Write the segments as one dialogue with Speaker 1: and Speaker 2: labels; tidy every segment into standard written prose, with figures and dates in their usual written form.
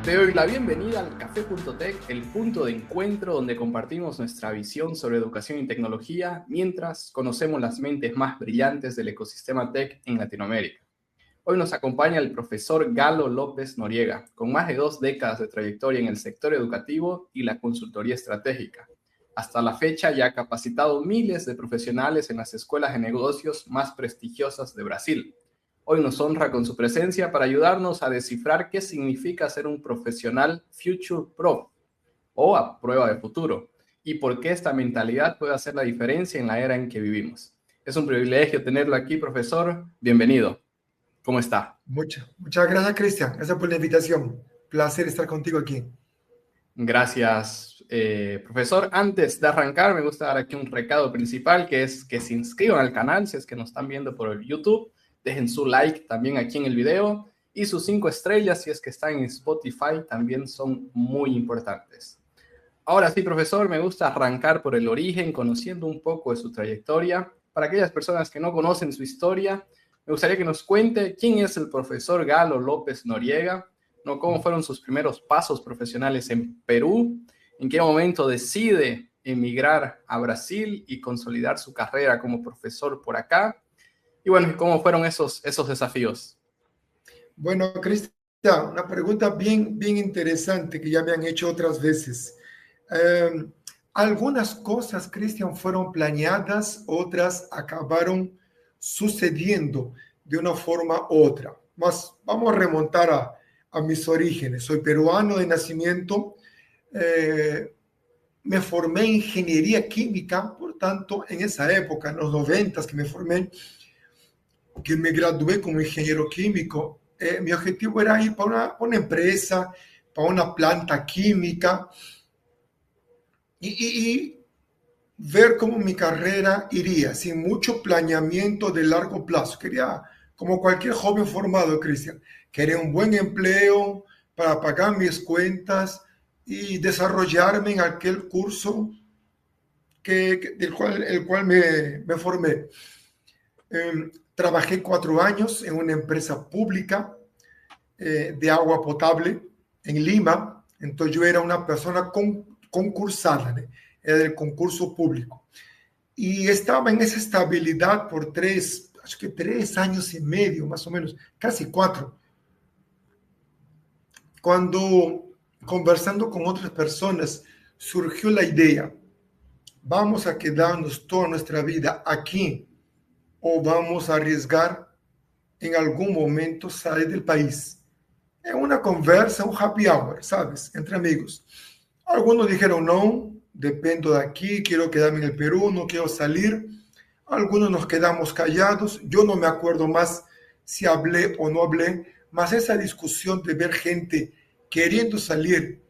Speaker 1: Te doy la bienvenida al Café.tech, el punto de encuentro donde compartimos nuestra visión sobre educación y tecnología mientras conocemos las mentes más brillantes del ecosistema tech en Latinoamérica. Hoy nos acompaña el profesor Galo López Noriega, con más de 2 décadas de trayectoria en el sector educativo y la consultoría estratégica. Hasta la fecha ya ha capacitado miles de profesionales en las escuelas de negocios más prestigiosas de Brasil. Hoy nos honra con su presencia para ayudarnos a descifrar qué significa ser un profesional Future Proof o a prueba de futuro y por qué esta mentalidad puede hacer la diferencia en la era en que vivimos. Es un privilegio tenerlo aquí, profesor. Bienvenido. ¿Cómo está?
Speaker 2: Muchas gracias, Cristian. Gracias por la invitación. Placer estar contigo aquí.
Speaker 1: Gracias, profesor. Antes de arrancar, me gusta dar aquí un recado principal, que es que se inscriban al canal si es que nos están viendo por el YouTube. Dejen su like también aquí en el video y sus 5 estrellas si es que están en Spotify también son muy importantes. Ahora sí, profesor, me gusta arrancar por el origen, conociendo un poco de su trayectoria. Para aquellas personas que no conocen su historia, me gustaría que nos cuente quién es el profesor Galo López Noriega, ¿no? Cómo fueron sus primeros pasos profesionales en Perú, en qué momento decide emigrar a Brasil y consolidar su carrera como profesor por acá, y bueno, ¿cómo fueron esos desafíos?
Speaker 2: Bueno, Cristian, una pregunta bien interesante que ya me han hecho otras veces. Eh, Algunas cosas, Cristian, fueron planeadas, otras acabaron sucediendo de una forma u otra. Mas vamos a remontar a mis orígenes. Soy peruano de nacimiento. Me formé en ingeniería química, por tanto, en esa época, en los 90 que me formé, que me gradué como ingeniero químico, mi objetivo era ir para una empresa, para una planta química y ver cómo mi carrera iría, sin mucho planeamiento de largo plazo. Quería, como cualquier joven formado, Cristian, quería un buen empleo para pagar mis cuentas y desarrollarme en aquel curso el cual me formé. Trabajé 4 años en una empresa pública de agua potable en Lima. Entonces yo era una persona concursada, ¿no? Era del concurso público. Y estaba en esa estabilidad por 3 años y medio, más o menos, casi 4. Cuando conversando con otras personas surgió la idea, ¿vamos a quedarnos toda nuestra vida aquí o vamos a arriesgar en algún momento salir del país? Es una conversa, un happy hour, ¿sabes? Entre amigos. Algunos dijeron, no, dependo de aquí, quiero quedarme en el Perú, no quiero salir. Algunos nos quedamos callados. Yo no me acuerdo más si hablé o no hablé, más esa discusión de ver gente queriendo salir,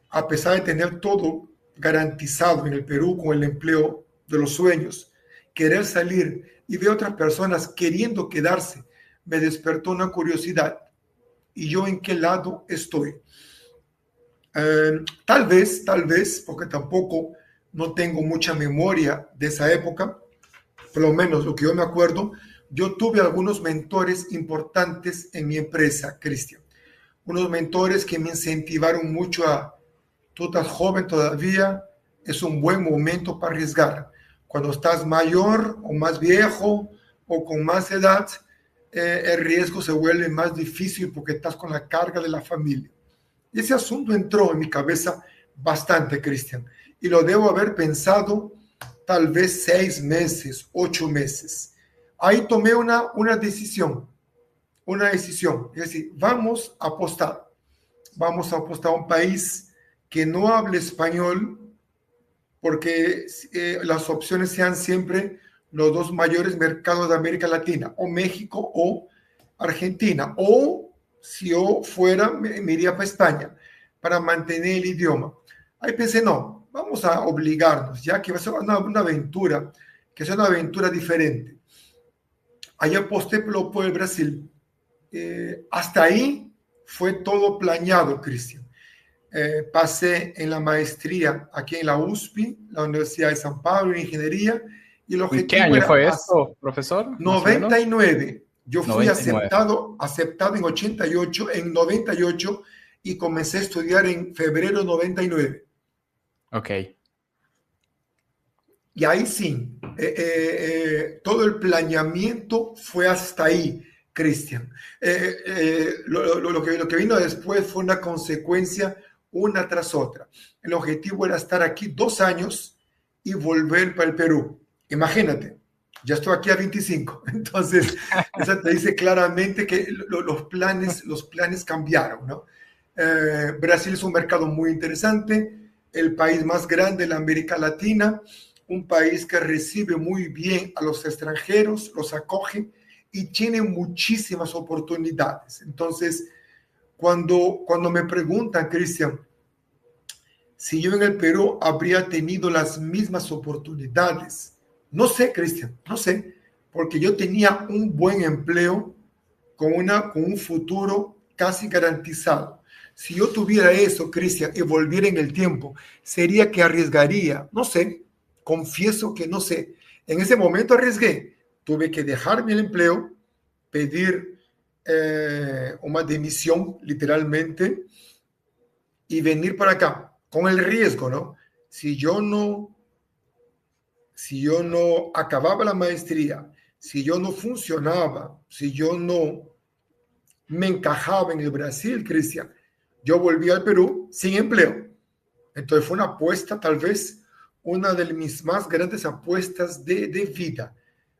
Speaker 2: a pesar de tener todo garantizado en el Perú con el empleo de los sueños, querer salir y ver otras personas queriendo quedarse, me despertó una curiosidad. ¿Y yo en qué lado estoy? Tal vez, porque tampoco no tengo mucha memoria de esa época, por lo menos lo que yo me acuerdo, yo tuve algunos mentores importantes en mi empresa, Cristian. Unos mentores que me incentivaron mucho a, tú estás joven todavía, es un buen momento para arriesgar. Cuando estás mayor o más viejo o con más edad, el riesgo se vuelve más difícil porque estás con la carga de la familia. Y ese asunto entró en mi cabeza bastante, Cristian, y lo debo haber pensado tal vez 6 meses, 8 meses. Ahí tomé una decisión, es decir, vamos a apostar a un país que no hable español, porque las opciones sean siempre los 2 mayores mercados de América Latina, o México o Argentina, o si yo fuera, me iría para España para mantener el idioma. Ahí pensé, no, vamos a obligarnos, ya que va a ser una aventura, que es una aventura diferente. Ahí aposté por el Brasil. Hasta ahí fue todo planeado, Cristian. Pasé en la maestría aquí en la USP, la Universidad de San Pablo, en ingeniería, y el
Speaker 1: ¿En qué
Speaker 2: objetivo
Speaker 1: año
Speaker 2: era
Speaker 1: fue esto, profesor? Más o menos.
Speaker 2: 99. Yo fui
Speaker 1: 99.
Speaker 2: aceptado en 88, en 98 y comencé a estudiar en febrero 99.
Speaker 1: Ok.
Speaker 2: Y ahí sí, todo el planeamiento fue hasta ahí, Cristian. Lo que vino después fue una consecuencia una tras otra. El objetivo era estar aquí 2 años y volver para el Perú. Imagínate, ya estoy aquí a 25. Entonces, eso te dice claramente que los planes cambiaron, ¿no? Brasil es un mercado muy interesante, el país más grande de la América Latina, un país que recibe muy bien a los extranjeros, los acoge y tiene muchísimas oportunidades. Entonces, cuando me preguntan, Cristian, si yo en el Perú habría tenido las mismas oportunidades, no sé, Cristian, no sé, porque yo tenía un buen empleo con un futuro casi garantizado. Si yo tuviera eso, Cristian, y volviera en el tiempo, sería que arriesgaría, no sé, confieso que no sé. En ese momento arriesgué, tuve que dejar mi empleo, pedir una dimisión literalmente y venir para acá con el riesgo, ¿no? Si yo no, si yo no acababa la maestría, si yo no funcionaba, si yo no me encajaba en el Brasil, Cristian, yo volví al Perú sin empleo. Entonces fue una apuesta, tal vez una de mis más grandes apuestas de vida.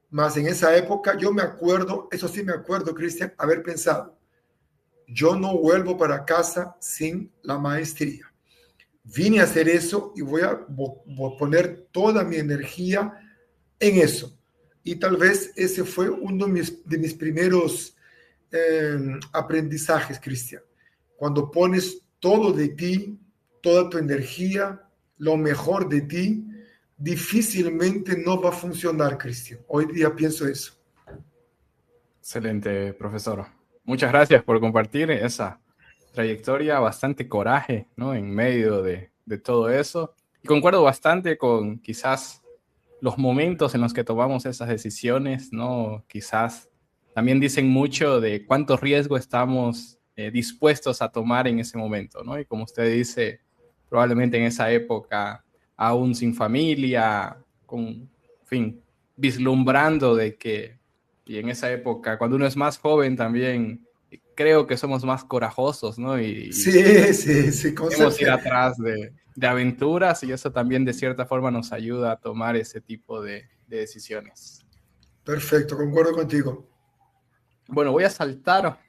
Speaker 2: Más en esa época yo me acuerdo, eso sí me acuerdo, Cristian, haber pensado, yo no vuelvo para casa sin la maestría. Vine a hacer eso y voy a poner toda mi energía en eso. Y tal vez ese fue uno de mis primeros aprendizajes, Cristian. Cuando pones todo de ti, toda tu energía, lo mejor de ti, difícilmente no va a funcionar, Cristian. Hoy día pienso eso.
Speaker 1: Excelente, profesor. Muchas gracias por compartir esa trayectoria, bastante coraje, ¿no? En medio de todo eso. Y concuerdo bastante con quizás los momentos en los que tomamos esas decisiones, ¿no? Quizás también dicen mucho de cuánto riesgo estamos dispuestos a tomar en ese momento, ¿no? Y como usted dice, probablemente en esa época, aún sin familia, con, en fin, vislumbrando de que, y en esa época, cuando uno es más joven también, creo que somos más corajosos, ¿no?
Speaker 2: Sí, sí, sí, con
Speaker 1: queremos ir
Speaker 2: certeza.
Speaker 1: atrás de aventuras y eso también de cierta forma nos ayuda a tomar ese tipo de decisiones.
Speaker 2: Perfecto, concuerdo contigo.
Speaker 1: Bueno, voy a saltar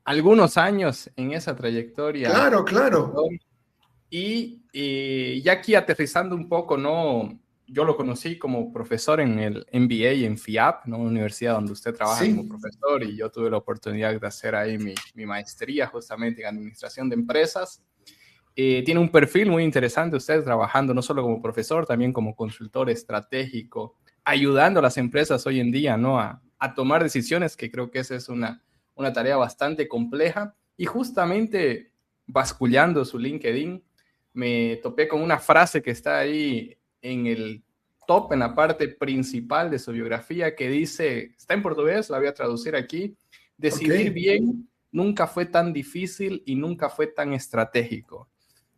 Speaker 1: algunos años en esa trayectoria,
Speaker 2: Claro, claro.
Speaker 1: profesor, y ya aquí aterrizando un poco, ¿no? Yo lo conocí como profesor en el MBA en FIAP, ¿no? Una universidad donde usted trabaja como
Speaker 2: Sí,
Speaker 1: profesor y yo tuve la oportunidad de hacer ahí mi maestría justamente en administración de empresas. Tiene un perfil muy interesante usted trabajando no solo como profesor, también como consultor estratégico, ayudando a las empresas hoy en día, ¿no? A tomar decisiones, que creo que esa es una tarea bastante compleja. Y justamente bascullando su LinkedIn, me topé con una frase que está ahí en el top, en la parte principal de su biografía, que dice, está en portugués, la voy a traducir aquí,
Speaker 2: ok.
Speaker 1: decidir bien nunca fue tan difícil y nunca fue tan estratégico.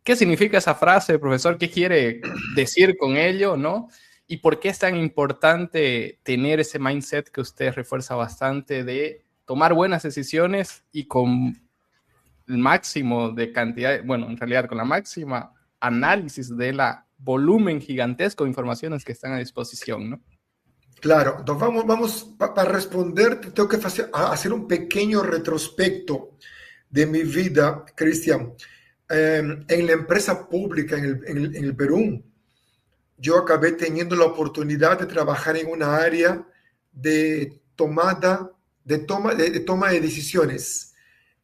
Speaker 1: ¿Qué significa esa frase, profesor? ¿Qué quiere decir con ello, no? ¿Y por qué es tan importante tener ese mindset que usted refuerza bastante de tomar buenas decisiones y con el máximo de cantidad, bueno, en realidad con la máxima análisis de la volumen gigantesco de informaciones que están a disposición, ¿no?
Speaker 2: Claro, entonces vamos para responder, tengo que hacer un pequeño retrospecto de mi vida, Cristian. En la empresa pública en el Perú, yo acabé teniendo la oportunidad de trabajar en una área de toma de decisiones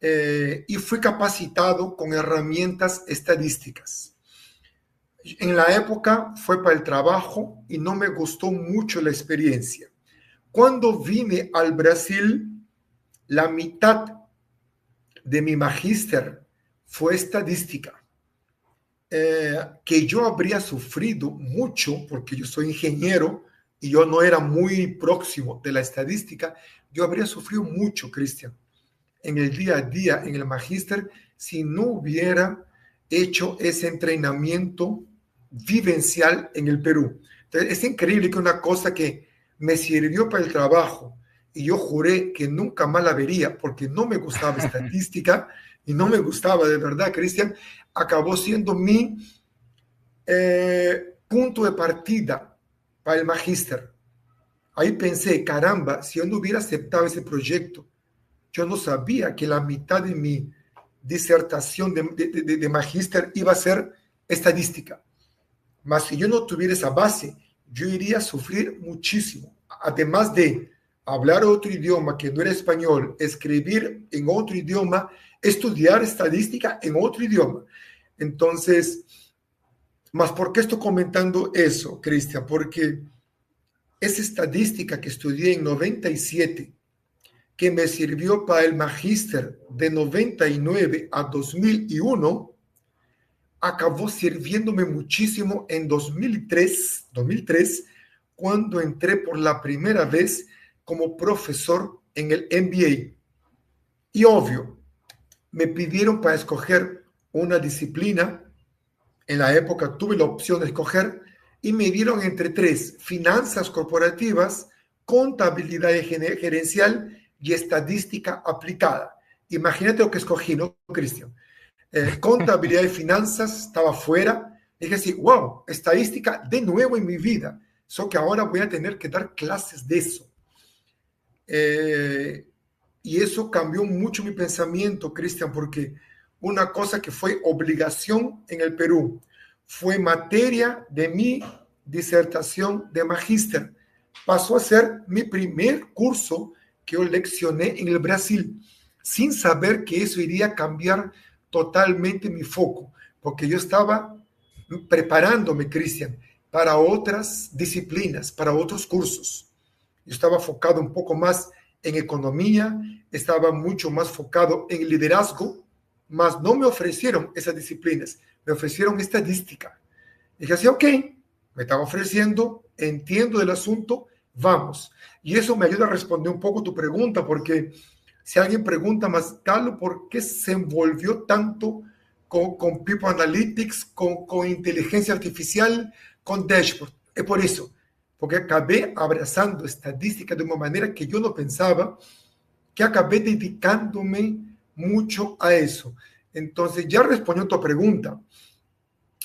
Speaker 2: y fui capacitado con herramientas estadísticas. En la época fue para el trabajo y no me gustó mucho la experiencia. Cuando vine al Brasil, la mitad de mi magíster fue estadística. Que yo habría sufrido mucho porque yo soy ingeniero y yo no era muy próximo de la estadística, yo habría sufrido mucho, Cristian, en el día a día, en el magíster, si no hubiera hecho ese entrenamiento vivencial en el Perú. Entonces, es increíble que una cosa que me sirvió para el trabajo y yo juré que nunca más la vería porque no me gustaba estadística y no me gustaba de verdad, Cristian, acabó siendo mi punto de partida para el magíster. Ahí pensé, caramba, si yo no hubiera aceptado ese proyecto, yo no sabía que la mitad de mi disertación de magíster iba a ser estadística. Mas si yo no tuviera esa base, yo iría a sufrir muchísimo. Además de hablar otro idioma que no era español, escribir en otro idioma, estudiar estadística en otro idioma. Entonces, mas ¿por qué estoy comentando eso, Cristian? Porque esa estadística que estudié en 97, que me sirvió para el magíster de 99 a 2001, acabó sirviéndome muchísimo en 2003, cuando entré por la primera vez como profesor en el MBA. Y obvio, me pidieron para escoger una disciplina. En la época tuve la opción de escoger y me dieron entre tres: finanzas corporativas, contabilidad gerencial y estadística aplicada. Imagínate lo que escogí, ¿no, Cristian? Contabilidad y finanzas estaba fuera. Dije así, wow, estadística de nuevo en mi vida. Solo que ahora voy a tener que dar clases de eso. Y eso cambió mucho mi pensamiento, Cristian, porque una cosa que fue obligación en el Perú fue materia de mi disertación de magíster. Pasó a ser mi primer curso que yo leccioné en el Brasil, sin saber que eso iría a cambiar totalmente mi foco, porque yo estaba preparándome, Cristian, para otras disciplinas, para otros cursos. Yo estaba focado un poco más en economía, estaba mucho más focado en liderazgo, mas no me ofrecieron esas disciplinas, me ofrecieron estadística. Dije así, ok, me estaba ofreciendo, entiendo del asunto, vamos. Y eso me ayuda a responder un poco tu pregunta, porque si alguien pregunta, más Carlos, ¿por qué se envolvió tanto con People Analytics, con inteligencia artificial, con dashboard? Es por eso, porque acabé abrazando estadística de una manera que yo no pensaba, que acabé dedicándome mucho a eso. Entonces, ya respondió tu pregunta,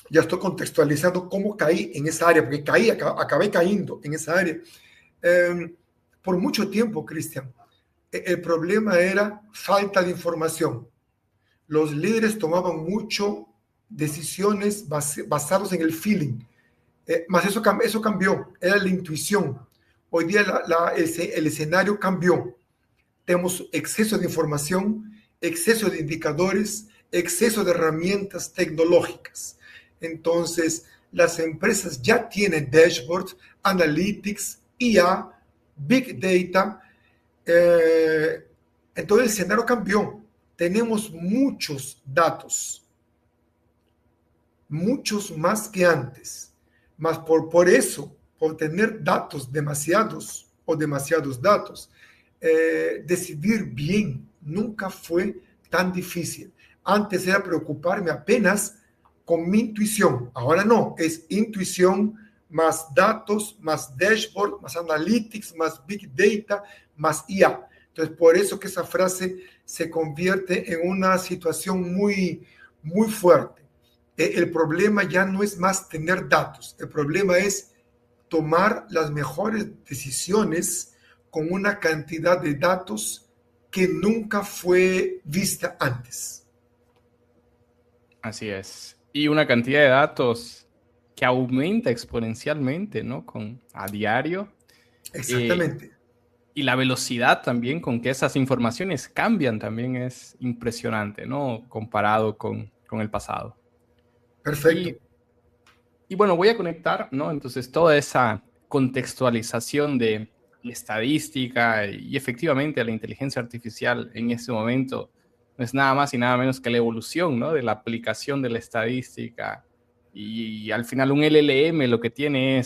Speaker 2: ya estoy contextualizando cómo caí en esa área, porque acabé cayendo en esa área. Por mucho tiempo, Cristian, el problema era falta de información. Los líderes tomaban mucho decisiones basadas en el feeling. Mas eso cambió, era la intuición. Hoy día el escenario cambió. Tenemos exceso de información, exceso de indicadores, exceso de herramientas tecnológicas. Entonces, las empresas ya tienen dashboards, analytics, IA, big data. Entonces, el escenario cambió. Tenemos muchos datos, muchos más que antes. Mas por eso, por tener datos demasiados o demasiados datos, decidir bien nunca fue tan difícil. Antes era preocuparme apenas con mi intuición. Ahora no, es intuición más datos, más dashboard, más analytics, más big data, más IA. Entonces, por eso que esa frase se convierte en una situación muy, muy fuerte. El problema ya no es más tener datos, el problema es tomar las mejores decisiones con una cantidad de datos que nunca fue vista antes.
Speaker 1: Así es. Y una cantidad de datos que aumenta exponencialmente, ¿no? A diario. Eh,
Speaker 2: Exactamente.
Speaker 1: y la velocidad también con que esas informaciones cambian también es impresionante, ¿no? Comparado con el pasado.
Speaker 2: Perfecto.
Speaker 1: Y, y bueno, voy a conectar, ¿no? Entonces, toda esa contextualización de estadística y efectivamente la inteligencia artificial en este momento no es nada más y nada menos que la evolución, ¿no? De la aplicación de la estadística. Y al final un LLM lo que tiene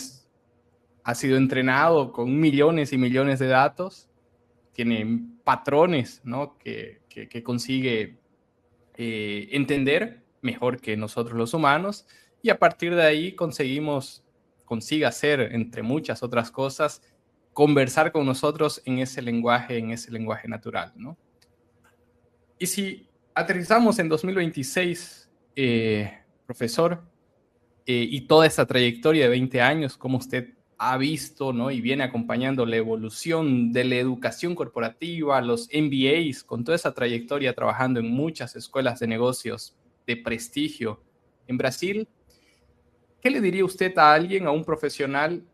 Speaker 1: ha sido entrenado con millones y millones de datos, tiene patrones, ¿no? Que consigue entender mejor que nosotros los humanos, y a partir de ahí consiga hacer, entre muchas otras cosas, conversar con nosotros en ese lenguaje natural, ¿no? Y si aterrizamos en 2026, profesor, y toda esa trayectoria de 20 años, cómo usted ha visto, ¿no? Y viene acompañando la evolución de la educación corporativa, los MBAs, con toda esa trayectoria trabajando en muchas escuelas de negocios de prestigio en Brasil. ¿Qué le diría usted a alguien, a un profesional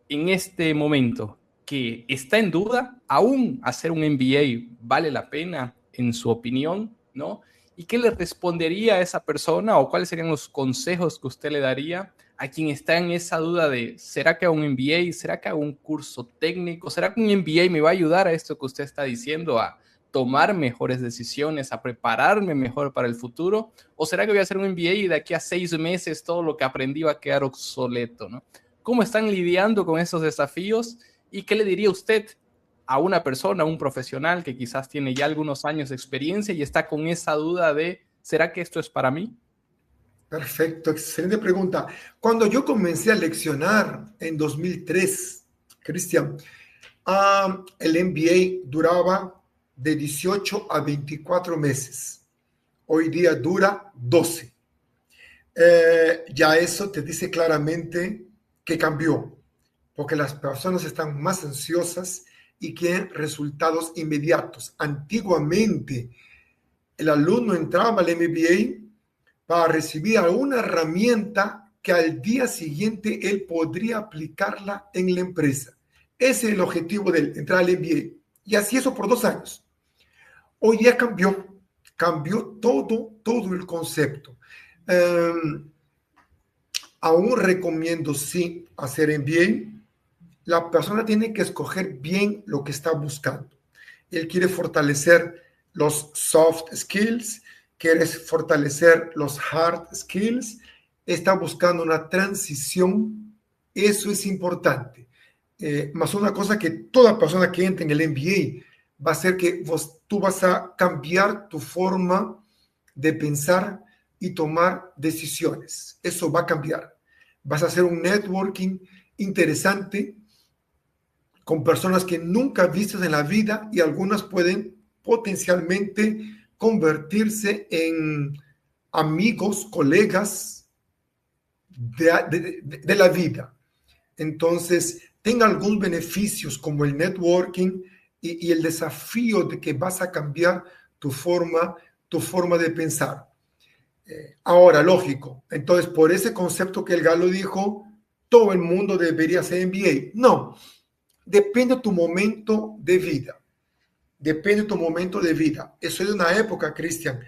Speaker 1: en este momento que está en duda, aún hacer un MBA vale la pena en su opinión, ¿no? ¿Y qué le respondería a esa persona o cuáles serían los consejos que usted le daría a quien está en esa duda de, ¿será que hago un MBA? ¿Será que hago un curso técnico? ¿Será que un MBA me va a ayudar a esto que usted está diciendo, a tomar mejores decisiones, a prepararme mejor para el futuro? ¿O será que voy a hacer un MBA y de aquí a 6 meses todo lo que aprendí va a quedar obsoleto, ¿no? ¿Cómo están lidiando con esos desafíos? ¿Y qué le diría usted a una persona, a un profesional que quizás tiene ya algunos años de experiencia y está con esa duda de, ¿será que esto es para mí?
Speaker 2: Perfecto, excelente pregunta. Cuando yo comencé a leccionar en 2003, Cristian, el MBA duraba de 18 a 24 meses. Hoy día dura 12. Ya eso te dice claramente que cambió, porque las personas están más ansiosas y quieren resultados inmediatos. Antiguamente, el alumno entraba al MBA para recibir alguna herramienta que al día siguiente él podría aplicarla en la empresa. Ese es el objetivo de él, entrar al MBA. Y así eso por 2 años. Hoy ya cambió todo el concepto. Aún recomiendo sí hacer MBA. La persona tiene que escoger bien lo que está buscando. Él quiere fortalecer los soft skills, quiere fortalecer los hard skills, está buscando una transición. Eso es importante. Más una cosa que toda persona que entre en el MBA va a ser que tú vas a cambiar tu forma de pensar y tomar decisiones. Eso va a cambiar. Vas a hacer un networking interesante con personas que nunca vistes en la vida y algunas pueden potencialmente convertirse en amigos, colegas de la vida. Entonces, tenga algunos beneficios como el networking y el desafío de que vas a cambiar tu forma de pensar. Ahora, lógico, entonces por ese concepto que el Galo dijo, todo el mundo debería ser MBA. No, depende de tu momento de vida. Depende de tu momento de vida. Eso es una época, Cristian,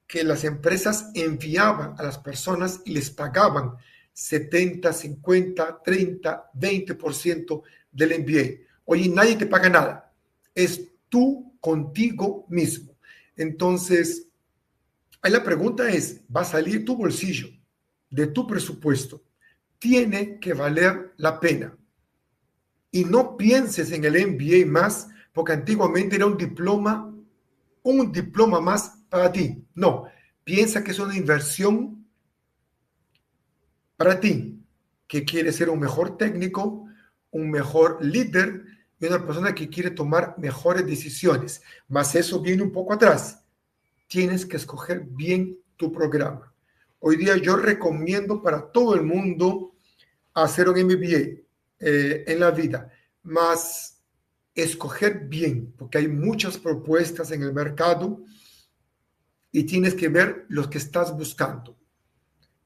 Speaker 2: que las empresas enviaban a las personas y les pagaban 70, 50, 30, 20% del MBA. Hoy nadie te paga nada. Es tú contigo mismo. Entonces, ahí la pregunta es, ¿va a salir tu bolsillo, de tu presupuesto? Tiene que valer la pena. Y no pienses en el MBA más, porque antiguamente era un diploma más para ti. No, piensa que es una inversión para ti, que quiere ser un mejor técnico, un mejor líder y una persona que quiere tomar mejores decisiones. Mas eso viene un poco atrás. Tienes que escoger bien tu programa. Hoy día yo recomiendo para todo el mundo hacer un MBA en la vida, mas escoger bien, porque hay muchas propuestas en el mercado y tienes que ver los que estás buscando.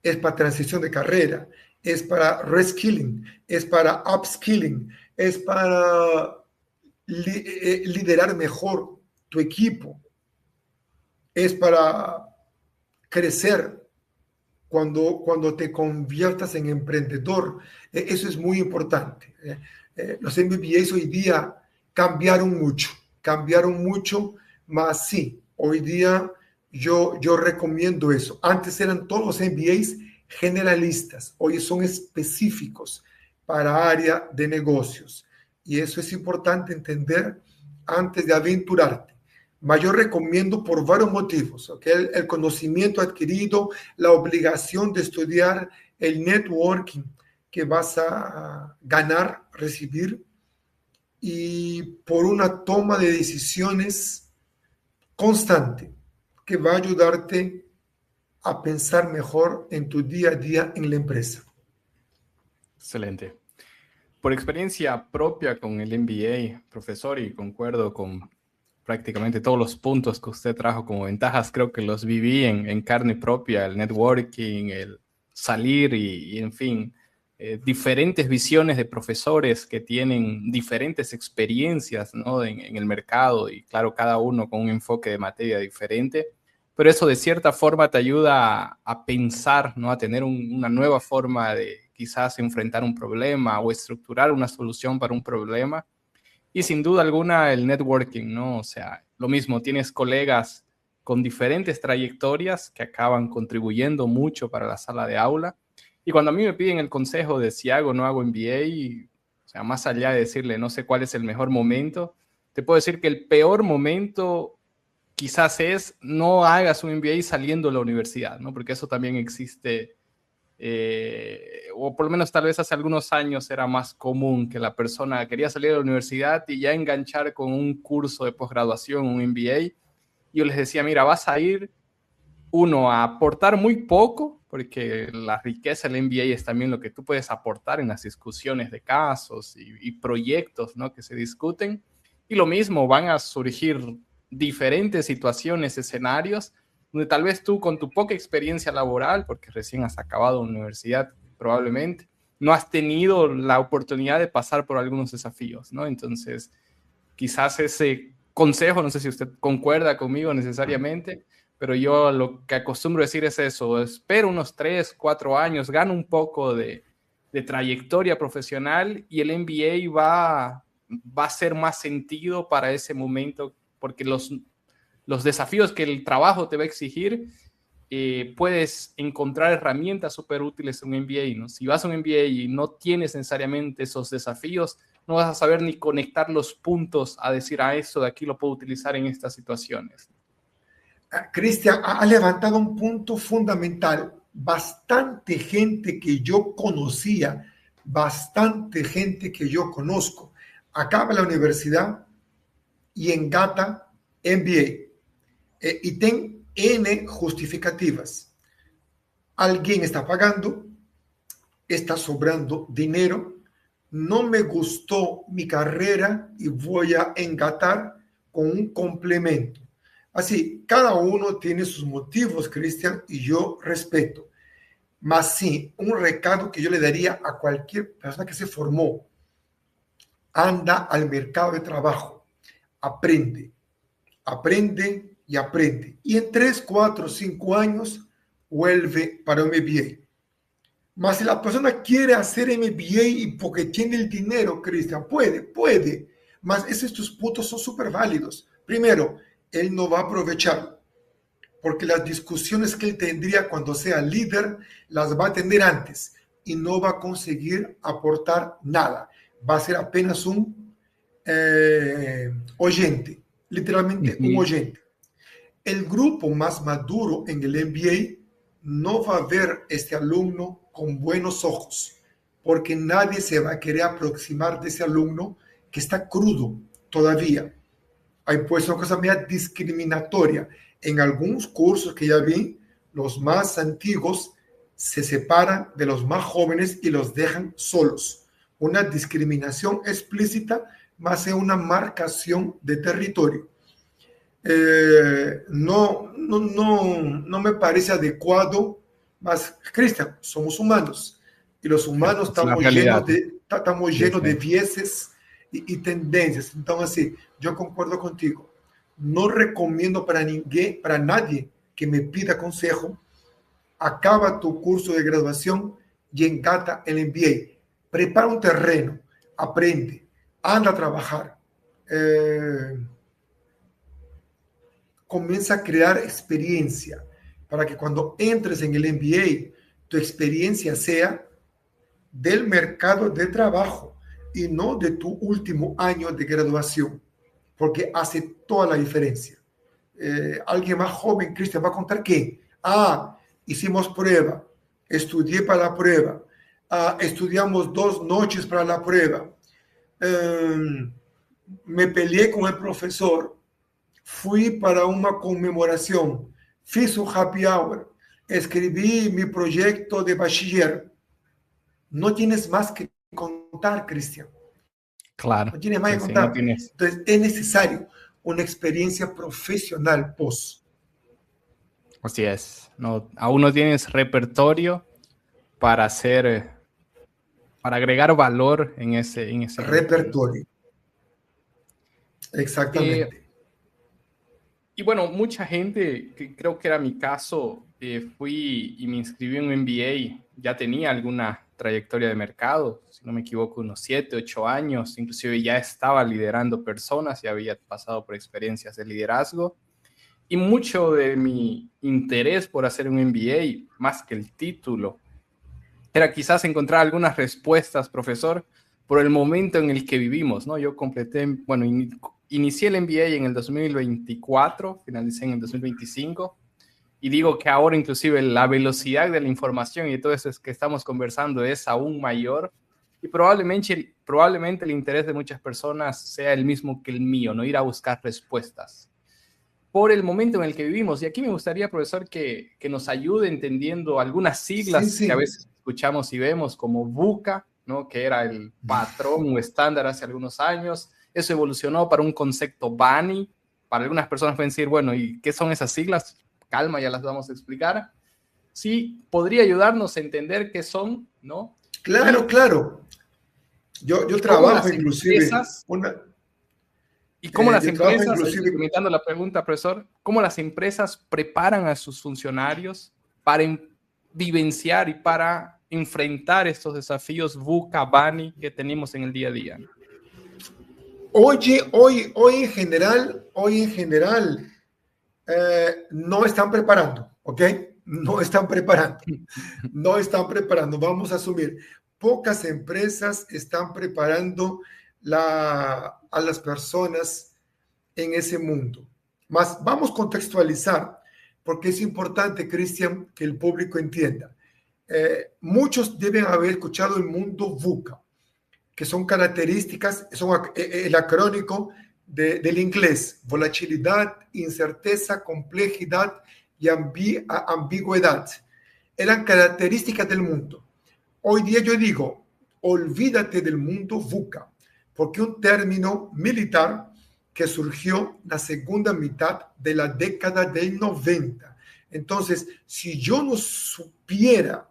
Speaker 2: Es para transición de carrera, es para reskilling, es para upskilling, es para liderar mejor tu equipo, es para crecer cuando te conviertas en emprendedor. Eso es muy importante. Los MBAs hoy día cambiaron mucho, más sí, hoy día yo recomiendo eso. Antes eran todos los MBAs generalistas, hoy son específicos para área de negocios. Y eso es importante entender antes de aventurarte. Mas yo recomiendo por varios motivos, ¿ok? El conocimiento adquirido, la obligación de estudiar, el networking que vas a ganar, recibir, y por una toma de decisiones constante que va a ayudarte a pensar mejor en tu día a día en la empresa.
Speaker 1: Excelente. Por experiencia propia con el MBA, profesor, y concuerdo con prácticamente todos los puntos que usted trajo como ventajas, creo que los viví en carne propia, el networking, el salir y en fin, diferentes visiones de profesores que tienen diferentes experiencias, ¿no? en el mercado y claro, cada uno con un enfoque de materia diferente, pero eso de cierta forma te ayuda a pensar, ¿no? A tener una nueva forma de quizás enfrentar un problema o estructurar una solución para un problema. Y sin duda alguna el networking, ¿no? O sea, lo mismo, tienes colegas con diferentes trayectorias que acaban contribuyendo mucho para la sala de aula. Y cuando a mí me piden el consejo de si hago o no hago MBA, o sea, más allá de decirle no sé cuál es el mejor momento, te puedo decir que el peor momento quizás es no hagas un MBA saliendo de la universidad, ¿no? Porque eso también existe, o por lo menos tal vez hace algunos años era más común que la persona quería salir de la universidad y ya enganchar con un curso de posgraduación, un MBA. Y yo les decía, mira, vas a ir, uno, a aportar muy poco, porque la riqueza del MBA es también lo que tú puedes aportar en las discusiones de casos y proyectos, ¿no? Que se discuten. Y lo mismo, van a surgir diferentes situaciones, escenarios, donde tal vez tú con tu poca experiencia laboral, porque recién has acabado la universidad probablemente, no has tenido la oportunidad de pasar por algunos desafíos, ¿no? Entonces, quizás ese consejo, no sé si usted concuerda conmigo necesariamente, pero yo lo que acostumbro decir es eso, espero unos 3, 4 años, gano un poco de trayectoria profesional y el MBA va a ser más sentido para ese momento, porque los desafíos que el trabajo te va a exigir, puedes encontrar herramientas súper útiles en un MBA, ¿no? Si vas a un MBA y no tienes necesariamente esos desafíos, no vas a saber ni conectar los puntos a decir, esto de aquí lo puedo utilizar en estas situaciones.
Speaker 2: Cristian ha levantado un punto fundamental. Bastante gente que yo conocía, bastante gente que yo conozco, acaba la universidad y engata MBA. Y ten N justificativas. Alguien está pagando, está sobrando dinero, no me gustó mi carrera y voy a engatar con un complemento. Así, cada uno tiene sus motivos, Cristian, y yo respeto. Mas sí, un recado que yo le daría a cualquier persona que se formó: anda al mercado de trabajo, aprende, aprende y aprende. Y en 3, 4, 5 años vuelve para un MBA. Mas si la persona quiere hacer MBA y porque tiene el dinero, Cristian, puede. Mas estos puntos son súper válidos. Primero, él no va a aprovechar, porque las discusiones que él tendría cuando sea líder las va a tener antes y no va a conseguir aportar nada. Va a ser apenas un oyente, literalmente un oyente. El grupo más maduro en el MBA no va a ver este alumno con buenos ojos, porque nadie se va a querer aproximar de ese alumno que está crudo todavía. Hay pues una cosa media discriminatoria. En algunos cursos que ya vi, los más antiguos se separan de los más jóvenes y los dejan solos. Una discriminación explícita más que una marcación de territorio. No me parece adecuado, mas, Cristian, somos humanos y los humanos estamos llenos de vieses y tendencias. Entonces, así, yo concuerdo contigo. No recomiendo para nadie que me pida consejo. Acaba tu curso de graduación y engata el MBA. Prepara un terreno, aprende, anda a trabajar. Comienza a crear experiencia para que cuando entres en el MBA, tu experiencia sea del mercado de trabajo y no de tu último año de graduación, porque hace toda la diferencia. alguien más joven, Cristian, va a contar que, hicimos prueba, estudié para la prueba, estudiamos 2 noches para la prueba, me peleé con el profesor, fui para una conmemoración, fiz un happy hour, escribí mi proyecto de bachiller. No tienes más que contar, Cristian.
Speaker 1: Claro.
Speaker 2: No tienes más que
Speaker 1: Sí,
Speaker 2: contar.
Speaker 1: no tienes.
Speaker 2: Entonces, es necesario una experiencia profesional post.
Speaker 1: Así es. No, aún no tienes repertorio para hacer, para agregar valor en ese grupo, ¿no?
Speaker 2: Repertorio. Exactamente.
Speaker 1: Y bueno, mucha gente, que creo que era mi caso, fui y me inscribí en un MBA, ya tenía alguna trayectoria de mercado, si no me equivoco, unos 7, 8 años, inclusive ya estaba liderando personas y había pasado por experiencias de liderazgo. Y mucho de mi interés por hacer un MBA, más que el título, era quizás encontrar algunas respuestas, profesor, por el momento en el que vivimos, ¿no? Yo completé, bueno, inicié el MBA en el 2024, finalicé en el 2025, y digo que ahora inclusive la velocidad de la información y de todo eso que estamos conversando es aún mayor, y probablemente el interés de muchas personas sea el mismo que el mío, no ir a buscar respuestas por el momento en el que vivimos. Y aquí me gustaría, profesor, que nos ayude entendiendo algunas siglas que a
Speaker 2: Sí.
Speaker 1: veces escuchamos y vemos, como VUCA, ¿no? Que era el patrón o estándar hace algunos años. Eso evolucionó para un concepto BANI. Para algunas personas pueden decir, bueno, ¿y qué son esas siglas? Calma, ya las vamos a explicar. Sí, podría ayudarnos a entender qué son, ¿no?
Speaker 2: Claro. Yo
Speaker 1: Y cómo
Speaker 2: trabajo
Speaker 1: las
Speaker 2: inclusive
Speaker 1: empresas ¿Y cómo las
Speaker 2: yo trabajo
Speaker 1: empresas, ahí
Speaker 2: inclusive
Speaker 1: complementando la pregunta, profesor, cómo las empresas preparan a sus funcionarios para vivenciar y para enfrentar estos desafíos VUCA, BANI que tenemos en el día a día?
Speaker 2: hoy en general no están preparando, ¿ok? No están preparando. Vamos a asumir, pocas empresas están preparando a las personas en ese mundo. Mas vamos a contextualizar, porque es importante, Cristian, que el público entienda. Muchos deben haber escuchado el mundo VUCA, que son características, son el acrónico del inglés: volatilidad, incerteza, complejidad y ambigüedad. Eran características del mundo. Hoy día yo digo, olvídate del mundo VUCA, porque un término militar que surgió en la segunda mitad de la década del 90. Entonces, si yo no supiera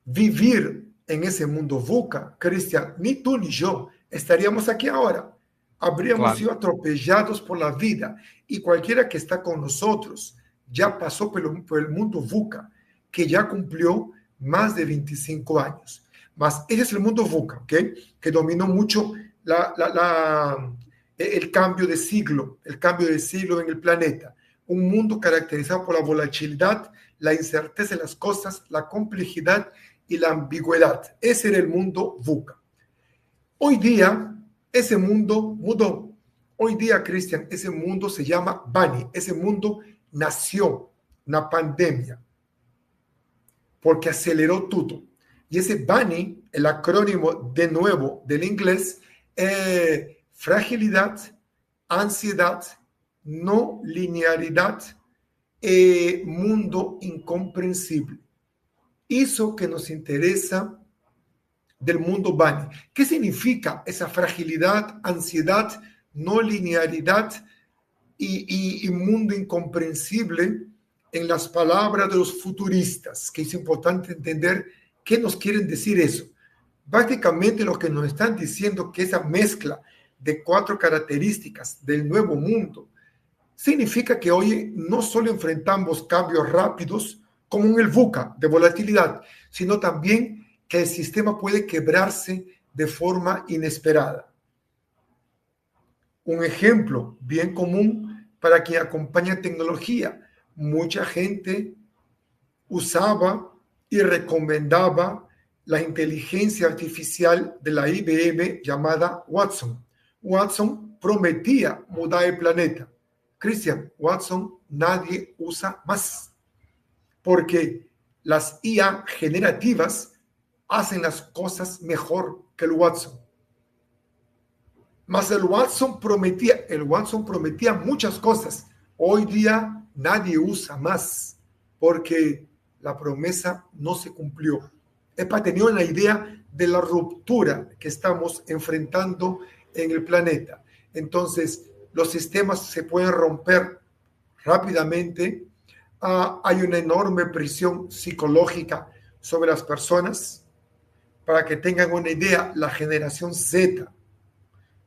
Speaker 2: vivir en ese mundo VUCA, Cristian, ni tú ni yo estaríamos aquí ahora. Habríamos sido atropellados por la vida, y cualquiera que está con nosotros ya pasó por el mundo VUCA, que ya cumplió más de 25 años. Mas ese es el mundo VUCA, ¿ok? Que dominó mucho el cambio de siglo en el planeta. Un mundo caracterizado por la volatilidad, la incerteza de las cosas, la complejidad y la ambigüedad. Ese era el mundo VUCA. Hoy día, ese mundo mudó. Hoy día, Cristian, ese mundo se llama BANI. Ese mundo nació en la pandemia porque aceleró todo. Y ese BANI, el acrónimo de nuevo del inglés, fragilidad, ansiedad, no linearidad, mundo incomprensible. Eso que nos interesa del mundo BANI. ¿Qué significa esa fragilidad, ansiedad, no linearidad y mundo incomprensible en las palabras de los futuristas? Que es importante entender qué nos quieren decir eso. Básicamente lo que nos están diciendo que esa mezcla de 4 características del nuevo mundo significa que hoy no solo enfrentamos cambios rápidos como en el VUCA de volatilidad, sino también que el sistema puede quebrarse de forma inesperada. Un ejemplo bien común para quien acompaña tecnología: mucha gente usaba y recomendaba la inteligencia artificial de la IBM llamada Watson. Watson prometía mudar el planeta. Cristian, Watson nadie usa más, porque las IA generativas hacen las cosas mejor que el Watson. Mas el Watson prometía muchas cosas. Hoy día nadie usa más, porque la promesa no se cumplió. EPA tenía una idea de la ruptura que estamos enfrentando en el planeta. Entonces, los sistemas se pueden romper rápidamente. Hay una enorme presión psicológica sobre las personas. Para que tengan una idea, la generación Z,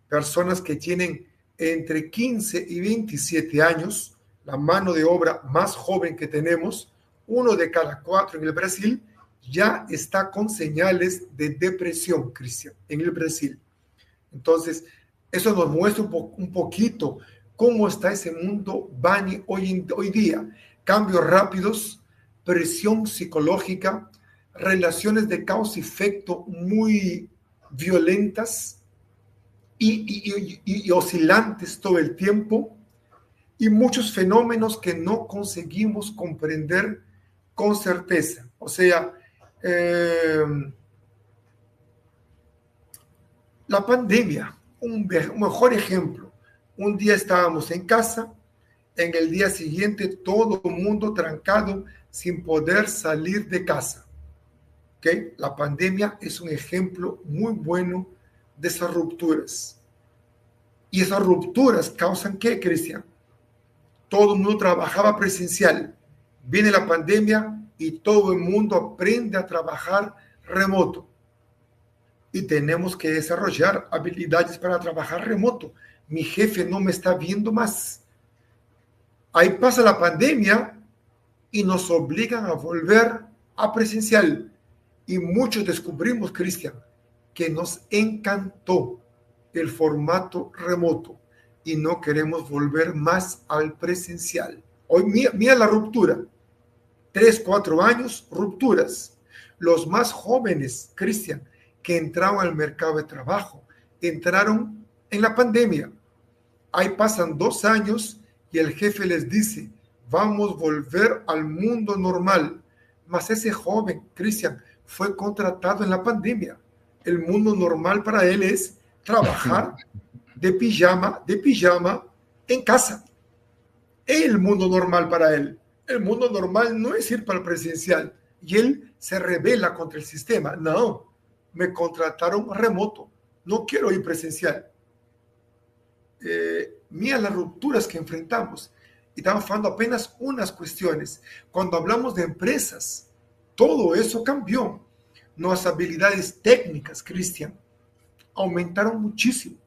Speaker 2: personas que tienen entre 15 y 27 años, la mano de obra más joven que tenemos, 1 de cada 4 en el Brasil, ya está con señales de depresión, Cristian, en el Brasil. Entonces, eso nos muestra un poquito cómo está ese mundo Bani hoy día. Cambios rápidos, presión psicológica, relaciones de causa y efecto muy violentas y oscilantes todo el tiempo, y muchos fenómenos que no conseguimos comprender con certeza. O sea, la pandemia, un mejor ejemplo. Un día estábamos en casa, en el día siguiente todo el mundo trancado sin poder salir de casa. ¿Okay? La pandemia es un ejemplo muy bueno de esas rupturas. Y esas rupturas causan ¿qué, Cristian? Todo el mundo trabajaba presencial. Viene la pandemia y todo el mundo aprende a trabajar remoto. Y tenemos que desarrollar habilidades para trabajar remoto. Mi jefe no me está viendo más. Ahí pasa la pandemia y nos obligan a volver a presencial. Y muchos descubrimos, Cristian, que nos encantó el formato remoto y no queremos volver más al presencial. Hoy, mira la ruptura. 3, 4 años, rupturas. Los más jóvenes, Cristian, que entraron al mercado de trabajo, entraron en la pandemia. Ahí pasan 2 años y el jefe les dice, vamos a volver al mundo normal. Mas ese joven, Cristian, fue contratado en la pandemia. El mundo normal para él es trabajar de pijama en casa. El mundo normal para él. El mundo normal no es ir para el presencial. Y él se rebela contra el sistema. No, me contrataron remoto. No quiero ir presencial. Mira las rupturas que enfrentamos. Y estamos hablando apenas unas cuestiones. Cuando hablamos de empresas, todo eso cambió. Nuestras habilidades técnicas, Cristian, aumentaron muchísimo.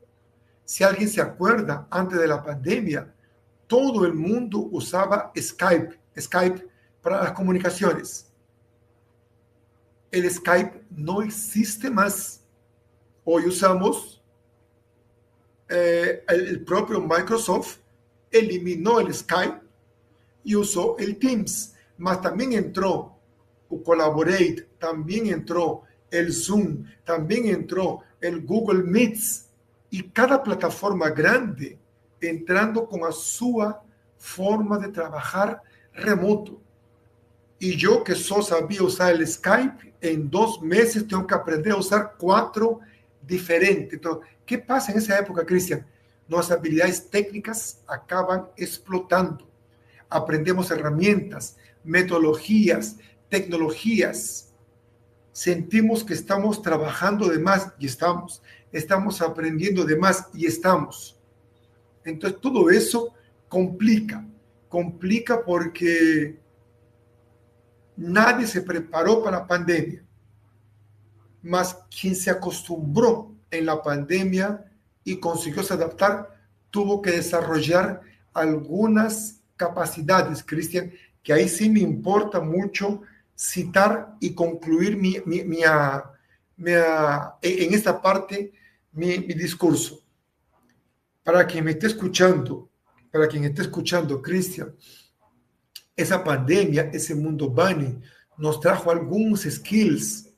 Speaker 2: Si alguien se acuerda, antes de la pandemia, todo el mundo usaba Skype para las comunicaciones. El Skype no existe más. Hoy usamos el propio Microsoft eliminó el Skype y usó el Teams, mas también entró el Collaborate, también entró el Zoom, también entró el Google Meets, y cada plataforma grande entrando con a su forma de trabajar remoto. Y yo que solo sabía usar el Skype, en 2 meses tengo que aprender a usar 4 diferentes. Entonces, ¿qué pasa en esa época, Cristian? Nuestras habilidades técnicas acaban explotando. Aprendemos herramientas, metodologías, tecnologías. Sentimos que estamos trabajando de más y estamos aprendiendo de más y estamos. Entonces, todo eso complica porque nadie se preparó para la pandemia, mas quien se acostumbró en la pandemia y consiguió se adaptar, tuvo que desarrollar algunas capacidades, Cristian, que ahí sí me importa mucho citar y concluir en esta parte mi discurso. Para quien me esté escuchando, Cristian, esa pandemia, ese mundo Bani, nos trajo algunos skills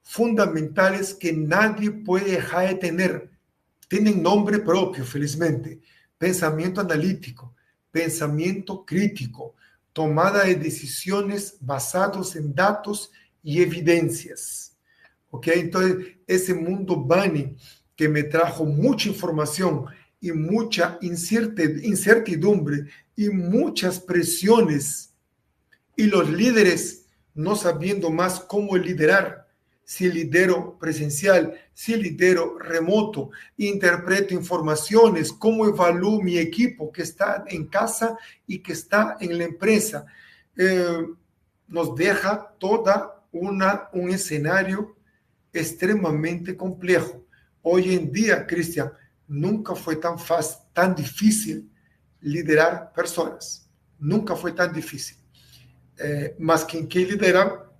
Speaker 2: fundamentales que nadie puede dejar de tener. Tienen nombre propio, felizmente. Pensamiento analítico, pensamiento crítico, tomada de decisiones basados en datos y evidencias. ¿Ok? Entonces, ese mundo Bunny que me trajo mucha información y mucha incertidumbre y muchas presiones, y los líderes no sabiendo más cómo liderar, si lidero presencial, si lidero remoto, interpreto informaciones, cómo evalúo mi equipo que está en casa y que está en la empresa. Nos deja un escenario extremadamente complejo. Hoy en día, Cristian, nunca fue tan fácil, tan difícil liderar personas. Nunca fue tan difícil. Más quien que lidera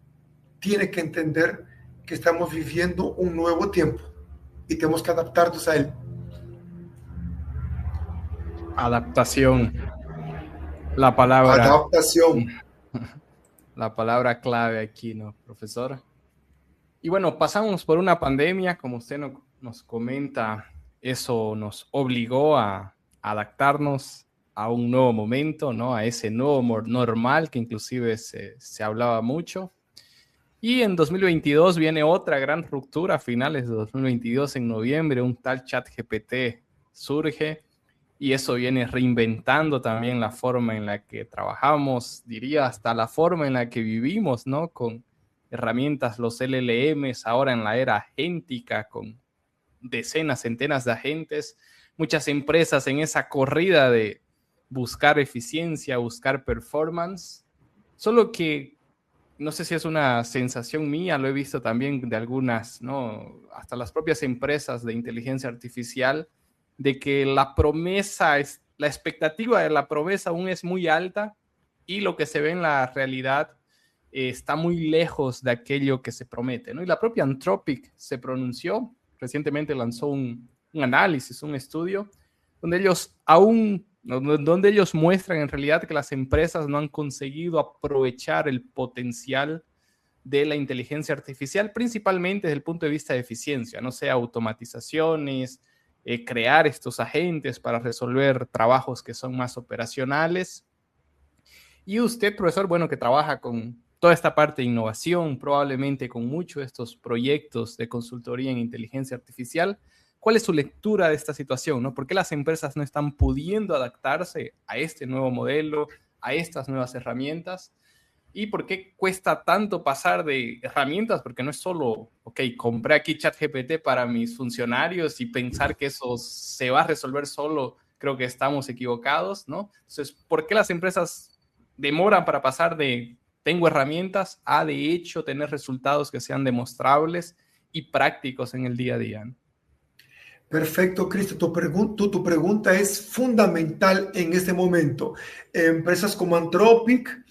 Speaker 2: tiene que entender que estamos viviendo un nuevo tiempo y tenemos que adaptarnos a él.
Speaker 1: Adaptación. La palabra.
Speaker 2: Adaptación.
Speaker 1: La palabra clave aquí, ¿no, profesor? Y bueno, pasamos por una pandemia, como usted nos comenta, eso nos obligó a adaptarnos a un nuevo momento, ¿no? A ese nuevo normal que inclusive se hablaba mucho. Y en 2022 viene otra gran ruptura, a finales de 2022, en noviembre, un tal ChatGPT surge y eso viene reinventando también la forma en la que trabajamos, diría hasta la forma en la que vivimos, ¿no? Con herramientas, los LLMs, ahora en la era agéntica, con decenas, centenas de agentes, muchas empresas en esa corrida de buscar eficiencia, buscar performance, solo que no sé si es una sensación mía, lo he visto también de algunas, ¿no? Hasta las propias empresas de inteligencia artificial, de que la expectativa de la promesa aún es muy alta y lo que se ve en la realidad está muy lejos de aquello que se promete, ¿no? Y la propia Anthropic se pronunció, recientemente lanzó un análisis, un estudio, donde ellos muestran en realidad que las empresas no han conseguido aprovechar el potencial de la inteligencia artificial, principalmente desde el punto de vista de eficiencia, no sea automatizaciones, crear estos agentes para resolver trabajos que son más operacionales. Y usted, profesor, bueno, que trabaja con toda esta parte de innovación, probablemente con muchos de estos proyectos de consultoría en inteligencia artificial, ¿cuál es su lectura de esta situación, ¿no? ¿Por qué las empresas no están pudiendo adaptarse a este nuevo modelo, a estas nuevas herramientas? ¿Y por qué cuesta tanto pasar de herramientas? Porque no es solo, ok, compré aquí ChatGPT para mis funcionarios y pensar que eso se va a resolver solo, creo que estamos equivocados, ¿no? Entonces, ¿por qué las empresas demoran para pasar de tengo herramientas a de hecho tener resultados que sean demostrables y prácticos en el día a día, ¿no?
Speaker 2: Perfecto, Cristo. Tu pregunta es fundamental en este momento. Empresas como Anthropic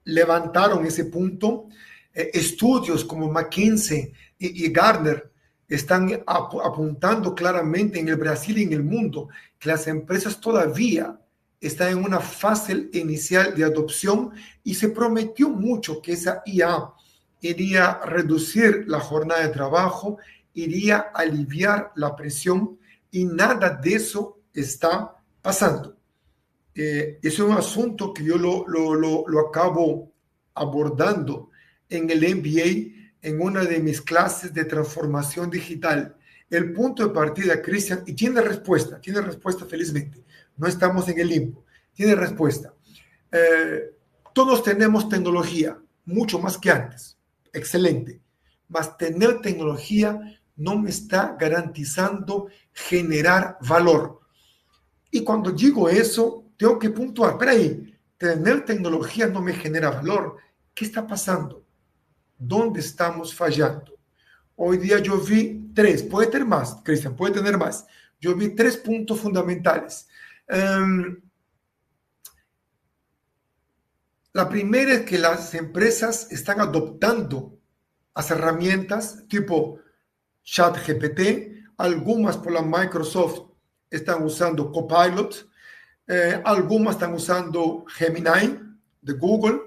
Speaker 2: levantaron ese punto. Estudios como McKinsey y Gartner están apuntando claramente en el Brasil y en el mundo que las empresas todavía están en una fase inicial de adopción y se prometió mucho que esa IA iría a reducir la jornada de trabajo, iría a aliviar la presión y nada de eso está pasando. Es un asunto que yo lo acabo abordando en el MBA, en una de mis clases de transformación digital. El punto de partida, Cristian, y tiene respuesta felizmente. No estamos en el limbo, tiene respuesta. Todos tenemos tecnología, mucho más que antes, excelente, mas tener tecnología no me está garantizando generar valor. Y cuando digo eso, tengo que puntuar, espera ahí, tener tecnología no me genera valor. ¿Qué está pasando? ¿Dónde estamos fallando? Hoy día yo vi tres, puede tener más, Cristian, puede tener más. Yo vi 3 puntos fundamentales. La primera es que las empresas están adoptando las herramientas tipo ChatGPT, algunas por la Microsoft están usando Copilot, algunas están usando Gemini de Google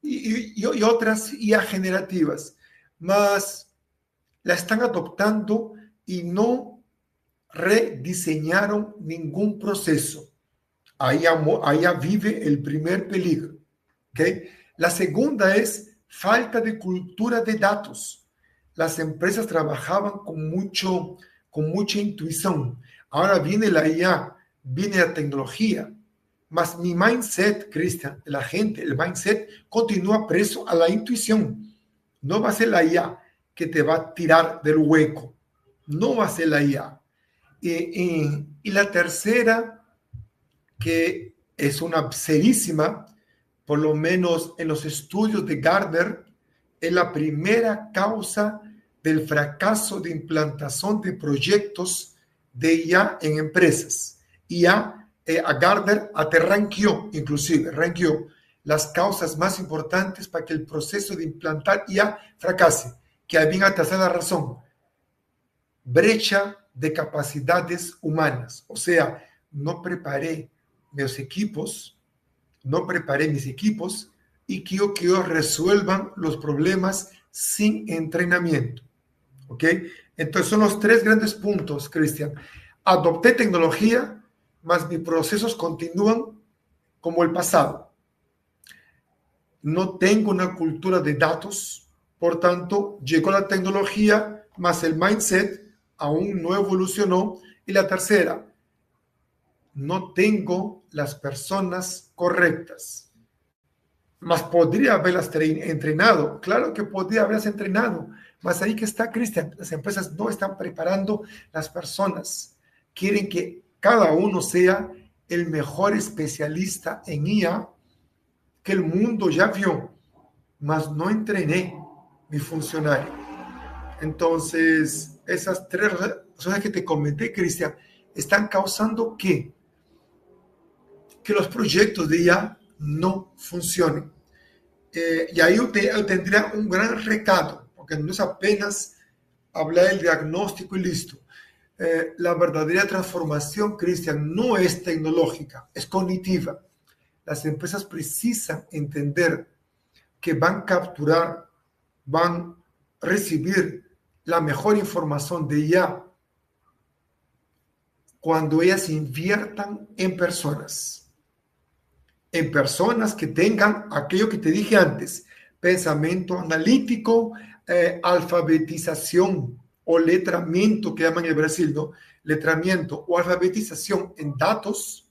Speaker 2: y otras IA generativas, mas la están adoptando y no rediseñaron ningún proceso. Ahí vive el primer peligro. ¿Okay? La segunda es falta de cultura de datos. Las empresas trabajaban con mucha intuición. Ahora viene la IA, viene la tecnología. Mas mi mindset, Cristian, la gente, el mindset continúa preso a la intuición. No va a ser la IA que te va a tirar del hueco. No va a ser la IA. Y la tercera, que es una serísima, por lo menos en los estudios de Gartner, es la primera causa del fracaso de implantación de proyectos de IA en empresas. IA, a Gartner ranqueó las causas más importantes para que el proceso de implantar IA fracase, que había una tercera razón: brecha de capacidades humanas. O sea, no preparé mis equipos y quiero que ellos resuelvan los problemas sin entrenamiento. ¿Ok? Entonces son los tres grandes puntos, Cristian. Adopté tecnología, mas mis procesos continúan como el pasado. No tengo una cultura de datos, por tanto, llegó la tecnología, mas el mindset aún no evolucionó. Y la tercera, no tengo las personas correctas. Mas podría haberlas entrenado. Claro que podría haberlas entrenado. Mas ahí que está, Cristian. Las empresas no están preparando las personas. Quieren que cada uno sea el mejor especialista en IA que el mundo ya vio. Mas no entrené mi funcionario. Entonces, esas tres razones que te comenté, Cristian, están causando que los proyectos de IA no funcionen. Y ahí yo tendría un gran recado, porque no es apenas hablar del diagnóstico y listo. La verdadera transformación, Cristian, no es tecnológica, es cognitiva. Las empresas precisan entender que van a capturar, van a recibir la mejor información de IA cuando ellas inviertan en personas que tengan aquello que te dije antes: pensamiento analítico, alfabetización o letramiento, que llaman en Brasil, ¿no? Letramiento o alfabetización en datos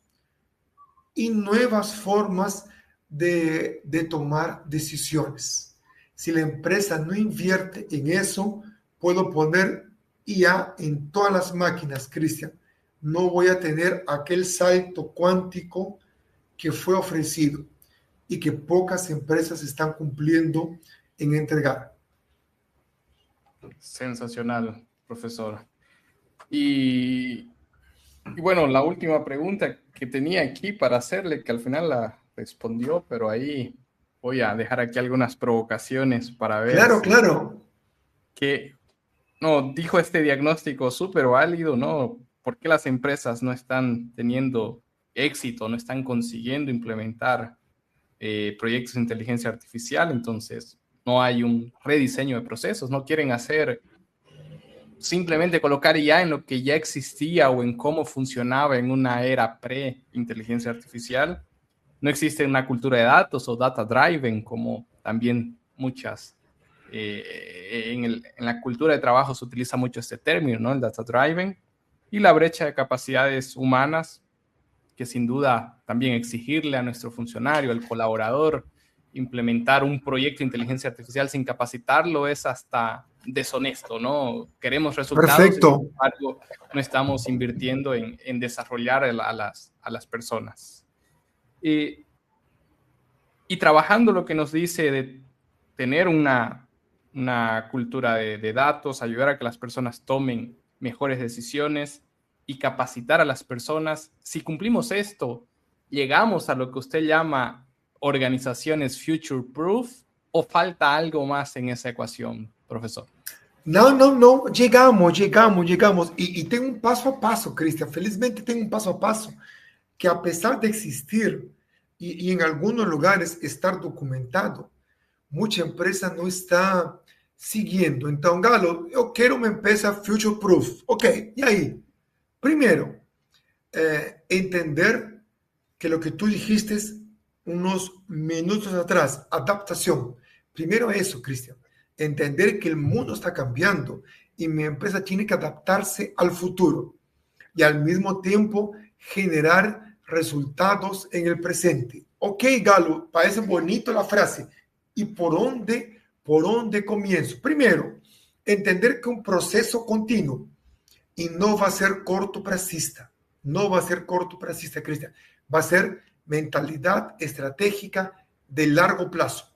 Speaker 2: y nuevas formas de tomar decisiones. Si la empresa no invierte en eso, puedo poner IA en todas las máquinas, Cristian. No voy a tener aquel salto cuántico que fue ofrecido y que pocas empresas están cumpliendo en entregar.
Speaker 1: Sensacional, profesor. Y bueno, la última pregunta que tenía aquí para hacerle, que al final la respondió, pero ahí voy a dejar aquí algunas provocaciones para ver.
Speaker 2: Claro.
Speaker 1: Que no, dijo este diagnóstico súper válido, ¿no? ¿Por qué las empresas no están teniendo éxito, no están consiguiendo implementar proyectos de inteligencia artificial? Entonces, no hay un rediseño de procesos, no quieren hacer simplemente colocar ya en lo que ya existía o en cómo funcionaba en una era pre-inteligencia artificial. No existe una cultura de datos o data driven, como también muchas. En la cultura de trabajo se utiliza mucho este término, ¿no? El data driven. Y la brecha de capacidades humanas, que sin duda también exigirle a nuestro funcionario, al colaborador, implementar un proyecto de inteligencia artificial sin capacitarlo es hasta deshonesto, ¿no? Queremos resultados.
Speaker 2: Perfecto.
Speaker 1: Sin embargo, no estamos invirtiendo en desarrollar a las personas. Y trabajando lo que nos dice de tener una cultura de datos, ayudar a que las personas tomen mejores decisiones y capacitar a las personas. Si cumplimos esto, llegamos a lo que usted llama organizaciones future proof, ¿o falta algo más en esa ecuación, profesor?
Speaker 2: No, llegamos. Y tengo un paso a paso, Cristian. Felizmente tengo un paso a paso que, a pesar de existir y en algunos lugares estar documentado, mucha empresa no está siguiendo. Entonces, Galo, yo quiero una empresa future proof. Ok, y ahí, primero, entender que lo que tú dijiste unos minutos atrás, adaptación. Primero eso, Cristian, entender que el mundo está cambiando y mi empresa tiene que adaptarse al futuro y al mismo tiempo generar resultados en el presente. Ok, Galo, parece bonito la frase. ¿Y por dónde comienzo? Primero, entender que un proceso continuo y no va a ser cortoplacista. No va a ser cortoplacista, Cristian. Va a ser mentalidad estratégica de largo plazo.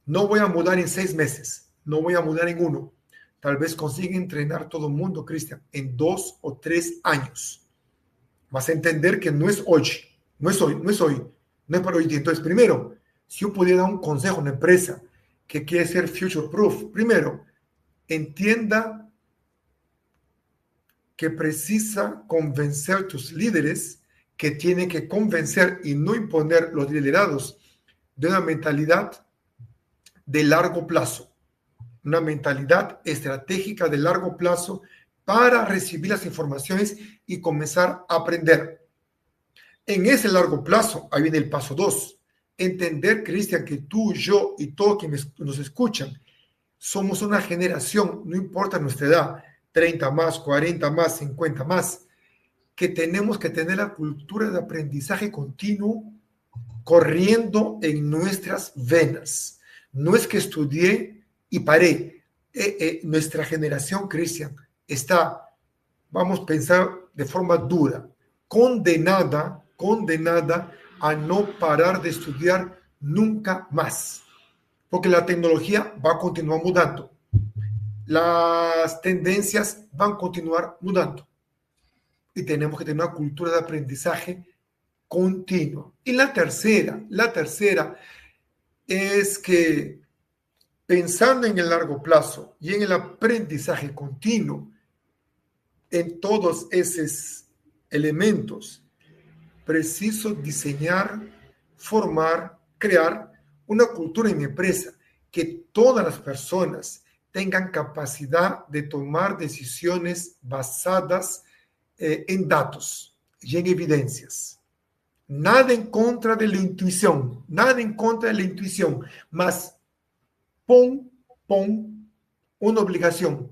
Speaker 2: No voy a mudar en 6 meses. No voy a mudar en 1. Tal vez consiga entrenar todo el mundo, Cristian, en 2 o 3 años. Vas a entender que no es hoy. No es para hoy. Entonces, primero, si yo pudiera dar un consejo a una empresa que quiere ser future proof, primero, entienda que precisa convencer a tus líderes, que tienen que convencer y no imponer los liderados de una mentalidad de largo plazo, una mentalidad estratégica de largo plazo para recibir las informaciones y comenzar a aprender. En ese largo plazo, ahí viene el paso 2, entender, Cristian, que tú, yo y todos quienes nos escuchan, somos una generación, no importa nuestra edad, 30 más, 40 más, 50 más, que tenemos que tener la cultura de aprendizaje continuo corriendo en nuestras venas. No es que estudié y paré. Nuestra generación, Cristian, está, vamos a pensar de forma dura, condenada a no parar de estudiar nunca más, porque la tecnología va a continuar mudando. Las tendencias van a continuar mudando y tenemos que tener una cultura de aprendizaje continuo. Y la tercera es que pensando en el largo plazo y en el aprendizaje continuo, en todos esos elementos, preciso diseñar, formar, crear una cultura en mi empresa que todas las personas tengan capacidad de tomar decisiones basadas en datos y en evidencias. Nada en contra de la intuición, mas pon una obligación.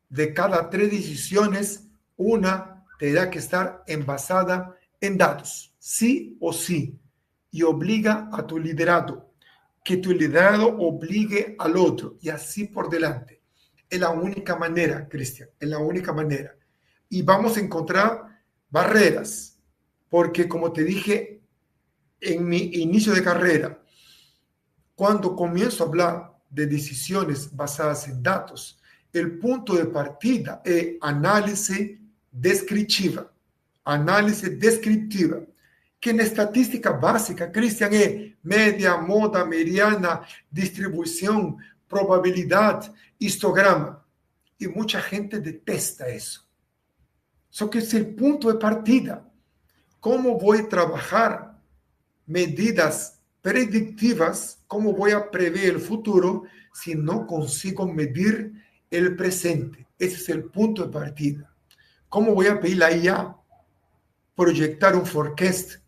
Speaker 2: De cada 3 decisiones, una tendrá que estar envasada en datos, sí o sí, y obliga a tu liderado, que tu liderado obligue al otro, y así por delante. Es la única manera, Cristian, es la única manera. Y vamos a encontrar barreras, porque como te dije en mi inicio de carrera, cuando comienzo a hablar de decisiones basadas en datos, el punto de partida es análisis descriptiva, que en estadística básica, Cristian, es media, moda, mediana, distribución, probabilidad, histograma. Y mucha gente detesta eso. Eso que es el punto de partida. ¿Cómo voy a trabajar medidas predictivas? ¿Cómo voy a prever el futuro si no consigo medir el presente? Ese es el punto de partida. ¿Cómo voy a pedir la IA proyectar un forecast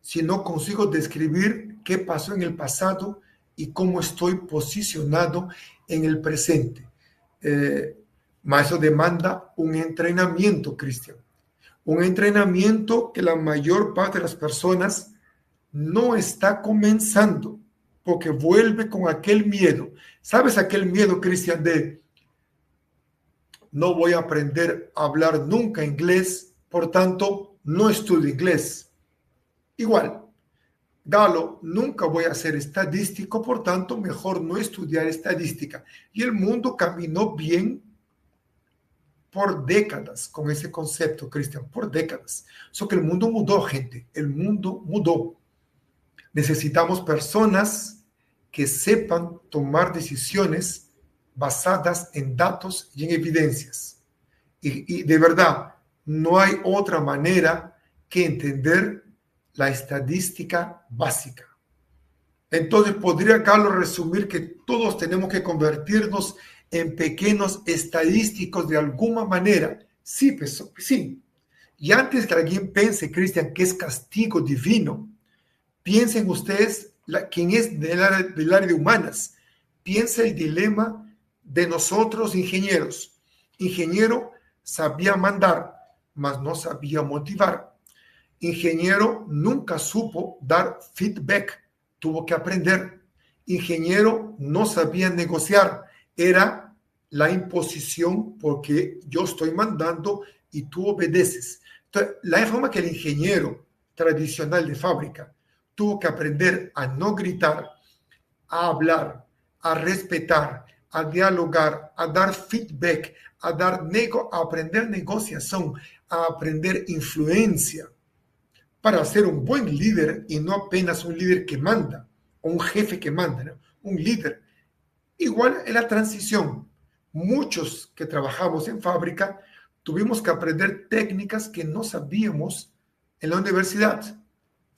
Speaker 2: si no consigo describir qué pasó en el pasado y cómo estoy posicionado en el presente? Mas eso demanda un entrenamiento, Cristian. Un entrenamiento que la mayor parte de las personas no está comenzando, porque vuelve con aquel miedo. ¿Sabes aquel miedo, Cristian, de no voy a aprender a hablar nunca inglés, por tanto, no estudio inglés? Igual, Galo, nunca voy a ser estadístico, por tanto, mejor no estudiar estadística. Y el mundo caminó bien por décadas con ese concepto, Cristian, por décadas. Eso que el mundo mudó, gente, el mundo mudó. Necesitamos personas que sepan tomar decisiones basadas en datos y en evidencias. Y de verdad, no hay otra manera que entender la estadística básica. Entonces, podría, Carlos, resumir que todos tenemos que convertirnos en pequeños estadísticos de alguna manera. Sí, pues, sí. Y antes que alguien piense, Cristian, que es castigo divino, piensen ustedes quién es del área de humanas. Piensa el dilema de nosotros ingenieros. Ingeniero sabía mandar, mas no sabía motivar. Ingeniero nunca supo dar feedback, tuvo que aprender. Ingeniero no sabía negociar, era la imposición porque yo estoy mandando y tú obedeces. Entonces, la forma que el ingeniero tradicional de fábrica tuvo que aprender a no gritar, a hablar, a respetar, a dialogar, a dar feedback, a aprender negociación, a aprender influencia, para ser un buen líder y no apenas un líder que manda, o un jefe que manda, ¿no? Un líder. Igual en la transición, muchos que trabajamos en fábrica tuvimos que aprender técnicas que no sabíamos en la universidad.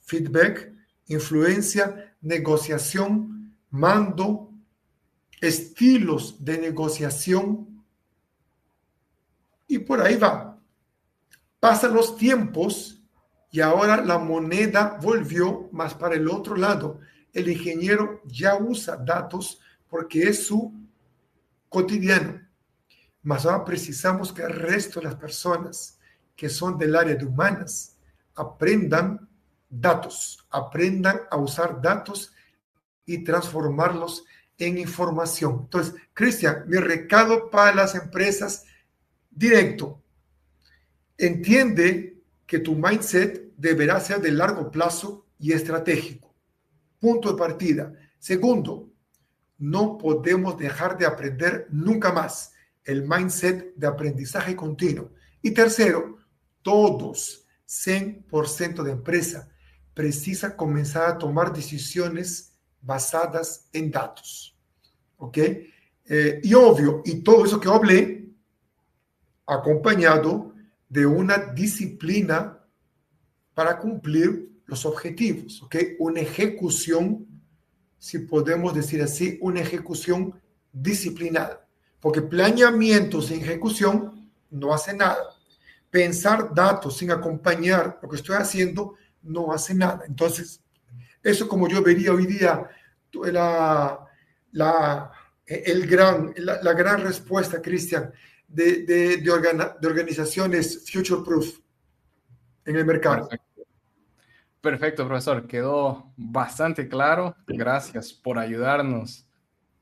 Speaker 2: Feedback, influencia, negociación, mando, estilos de negociación, y por ahí va. Pasan los tiempos y ahora la moneda volvió más para el otro lado. El ingeniero ya usa datos porque es su cotidiano. Mas ahora precisamos que el resto de las personas que son del área de humanas aprendan datos, aprendan a usar datos y transformarlos en información. Entonces, Cristian, mi recado para las empresas directo: entiende que tu mindset deberá ser de largo plazo y estratégico. Punto de partida. Segundo, no podemos dejar de aprender nunca más. El mindset de aprendizaje continuo. Y tercero, todos, 100% de empresa, precisa comenzar a tomar decisiones basadas en datos. ¿Ok? Y obvio, y todo eso que hablé, acompañado de una disciplina para cumplir los objetivos, ¿ok? Una ejecución, si podemos decir así, una ejecución disciplinada. Porque planeamiento sin ejecución no hace nada. Pensar datos sin acompañar lo que estoy haciendo no hace nada. Entonces, eso como yo vería hoy día la gran respuesta, Cristian, de organizaciones future proof en el mercado.
Speaker 1: Perfecto, profesor. Quedó bastante claro. Gracias por ayudarnos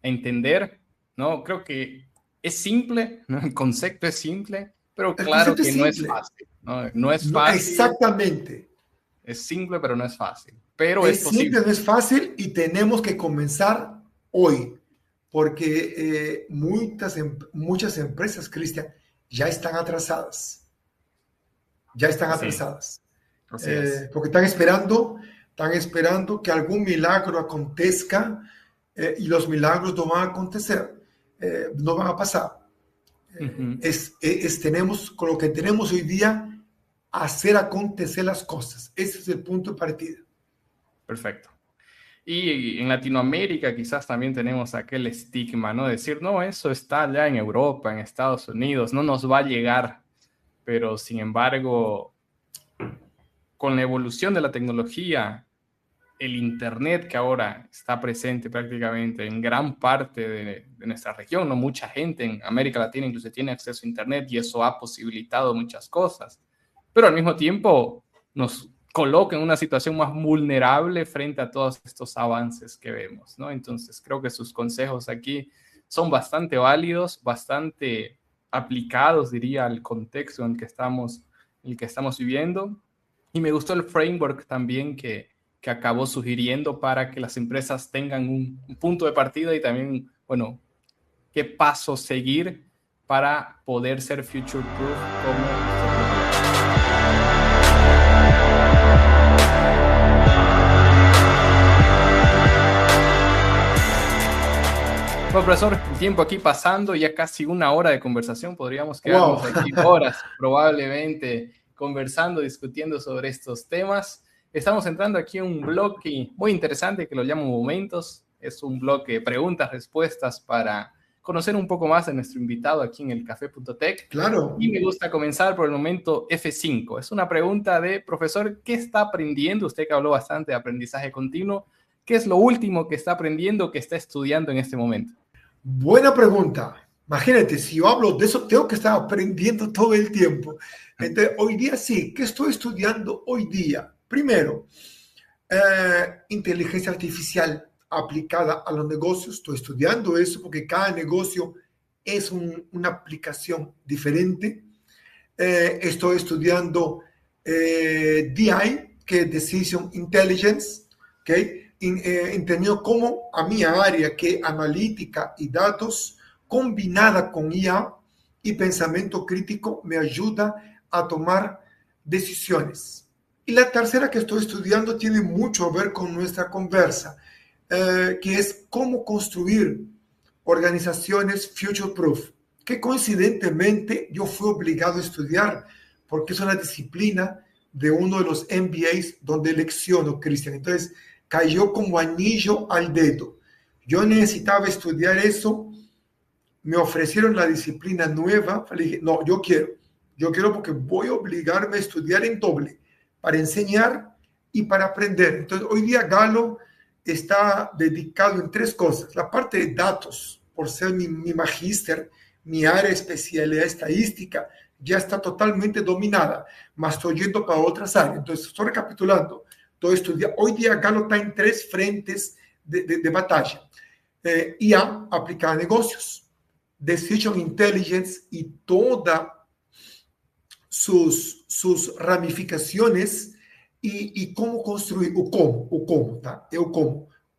Speaker 1: a entender, ¿no? Creo que es simple, ¿no? El concepto es simple, pero claro que no es fácil, ¿no? No es fácil.
Speaker 2: Exactamente.
Speaker 1: Es simple, pero no es fácil. Pero
Speaker 2: es posible. Simple, no es fácil y tenemos que comenzar hoy, porque muchas empresas, Cristian, ya están atrasadas. Ya están atrasadas.
Speaker 1: Así es.
Speaker 2: Porque están esperando que algún milagro acontezca, y los milagros no van a acontecer, no van a pasar. Tenemos, con lo que tenemos hoy día, hacer acontecer las cosas. Ese es el punto de partida.
Speaker 1: Perfecto. Y en Latinoamérica quizás también tenemos aquel estigma, ¿no? Decir, no, eso está allá en Europa, en Estados Unidos, no nos va a llegar. Pero sin embargo, con la evolución de la tecnología, el Internet que ahora está presente prácticamente en gran parte de nuestra región, ¿no? Mucha gente en América Latina incluso tiene acceso a Internet y eso ha posibilitado muchas cosas. Pero al mismo tiempo nos coloca en una situación más vulnerable frente a todos estos avances que vemos, ¿no? Entonces creo que sus consejos aquí son bastante válidos, bastante aplicados, diría, al contexto en el que estamos viviendo. Y me gustó el framework también que acabó sugiriendo para que las empresas tengan un punto de partida y también, bueno, qué pasos seguir para poder ser future proof como... Bueno, profesor, el tiempo aquí pasando, ya casi una hora de conversación, podríamos quedarnos aquí horas probablemente conversando, discutiendo sobre estos temas. Estamos entrando aquí en un bloque muy interesante que lo llamo Momentos. Es un bloque de preguntas, respuestas para conocer un poco más de nuestro invitado aquí en el Café.tech.
Speaker 2: Claro.
Speaker 1: Y me gusta comenzar por el momento F5. Es una pregunta de, profesor, ¿qué está aprendiendo? Usted que habló bastante de aprendizaje continuo. ¿Qué es lo último que está aprendiendo, que está estudiando en este momento?
Speaker 2: Buena pregunta. Imagínate, si yo hablo de eso, tengo que estar aprendiendo todo el tiempo. Entonces, hoy día sí, ¿qué estoy estudiando hoy día? Primero, inteligencia artificial aplicada a los negocios. Estoy estudiando eso porque cada negocio es una aplicación diferente. Estoy estudiando DI, que es Decision Intelligence, ¿okay? Entendió cómo a mi área, que analítica y datos, combinada con IA y pensamiento crítico, me ayuda a tomar decisiones. Y la tercera que estoy estudiando tiene mucho a ver con nuestra conversa, que es cómo construir organizaciones future proof, que coincidentemente yo fui obligado a estudiar porque es una disciplina de uno de los MBAs donde lecciono, Cristian. Entonces, cayó como anillo al dedo. Yo necesitaba estudiar eso, me ofrecieron la disciplina nueva, le dije, no, yo quiero porque voy a obligarme a estudiar en doble, para enseñar y para aprender. Entonces, hoy día Galo está dedicado en tres cosas. La parte de datos, por ser mi magíster, mi área de especialidad estadística, ya está totalmente dominada, mas estoy yendo para otras áreas. Entonces, estoy recapitulando. Hoy día Galo está en tres frentes de batalla. IA aplicada a negocios, Decision Intelligence y todas sus ramificaciones y cómo construir,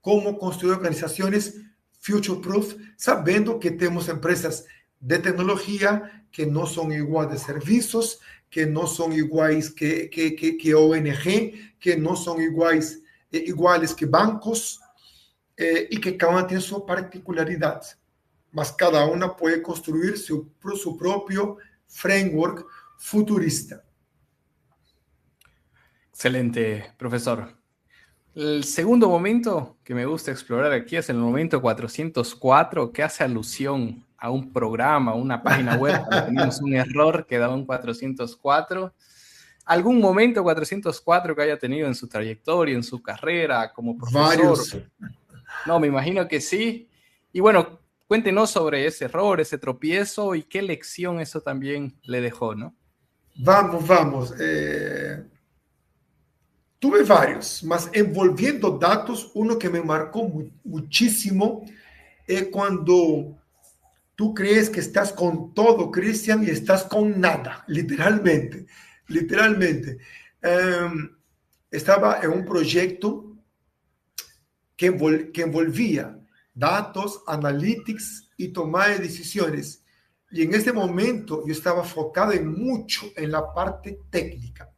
Speaker 2: cómo construir organizaciones future proof, sabiendo que tenemos empresas de tecnología que no son iguales de servicios, que no son iguales que ONG, que no son iguales que bancos, y que cada una tiene su particularidad, mas cada una puede construir su propio framework futurista.
Speaker 1: Excelente, profesor. El segundo momento que me gusta explorar aquí es el momento 404, que hace alusión a un programa, una página web. Teníamos un error que daba un 404. ¿Algún momento 404 que haya tenido en su trayectoria, en su carrera como profesor?
Speaker 2: Varios.
Speaker 1: No, me imagino que sí. Y bueno, cuéntenos sobre ese error, ese tropiezo y qué lección eso también le dejó, ¿no?
Speaker 2: Vamos. Tuve varios, mas envolviendo datos, uno que me marcó muchísimo es cuando tú crees que estás con todo, Cristian, y estás con nada, literalmente. Estaba en un proyecto que envolvía datos, analytics y toma de decisiones. Y en ese momento yo estaba enfocado mucho en la parte técnica,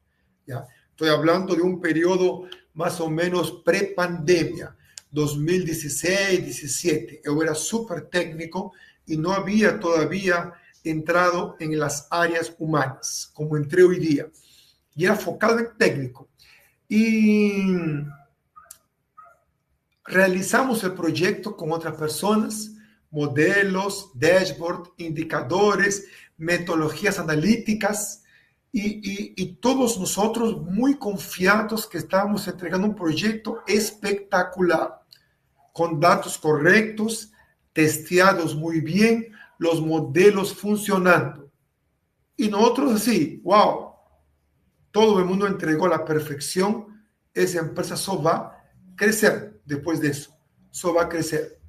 Speaker 2: ¿ya? Estoy hablando de un periodo más o menos pre-pandemia, 2016-17. Yo era súper técnico y no había todavía entrado en las áreas humanas, como entré hoy día. Y era enfocado en técnico. Y realizamos el proyecto con otras personas, modelos, dashboard, indicadores, metodologías analíticas, y todos nosotros muy confiados que estábamos entregando un proyecto espectacular, con datos correctos, testeados muy bien, los modelos funcionando. Y nosotros así, wow, todo el mundo entregó a la perfección, esa empresa solo va a crecer después de eso, solo va a crecer.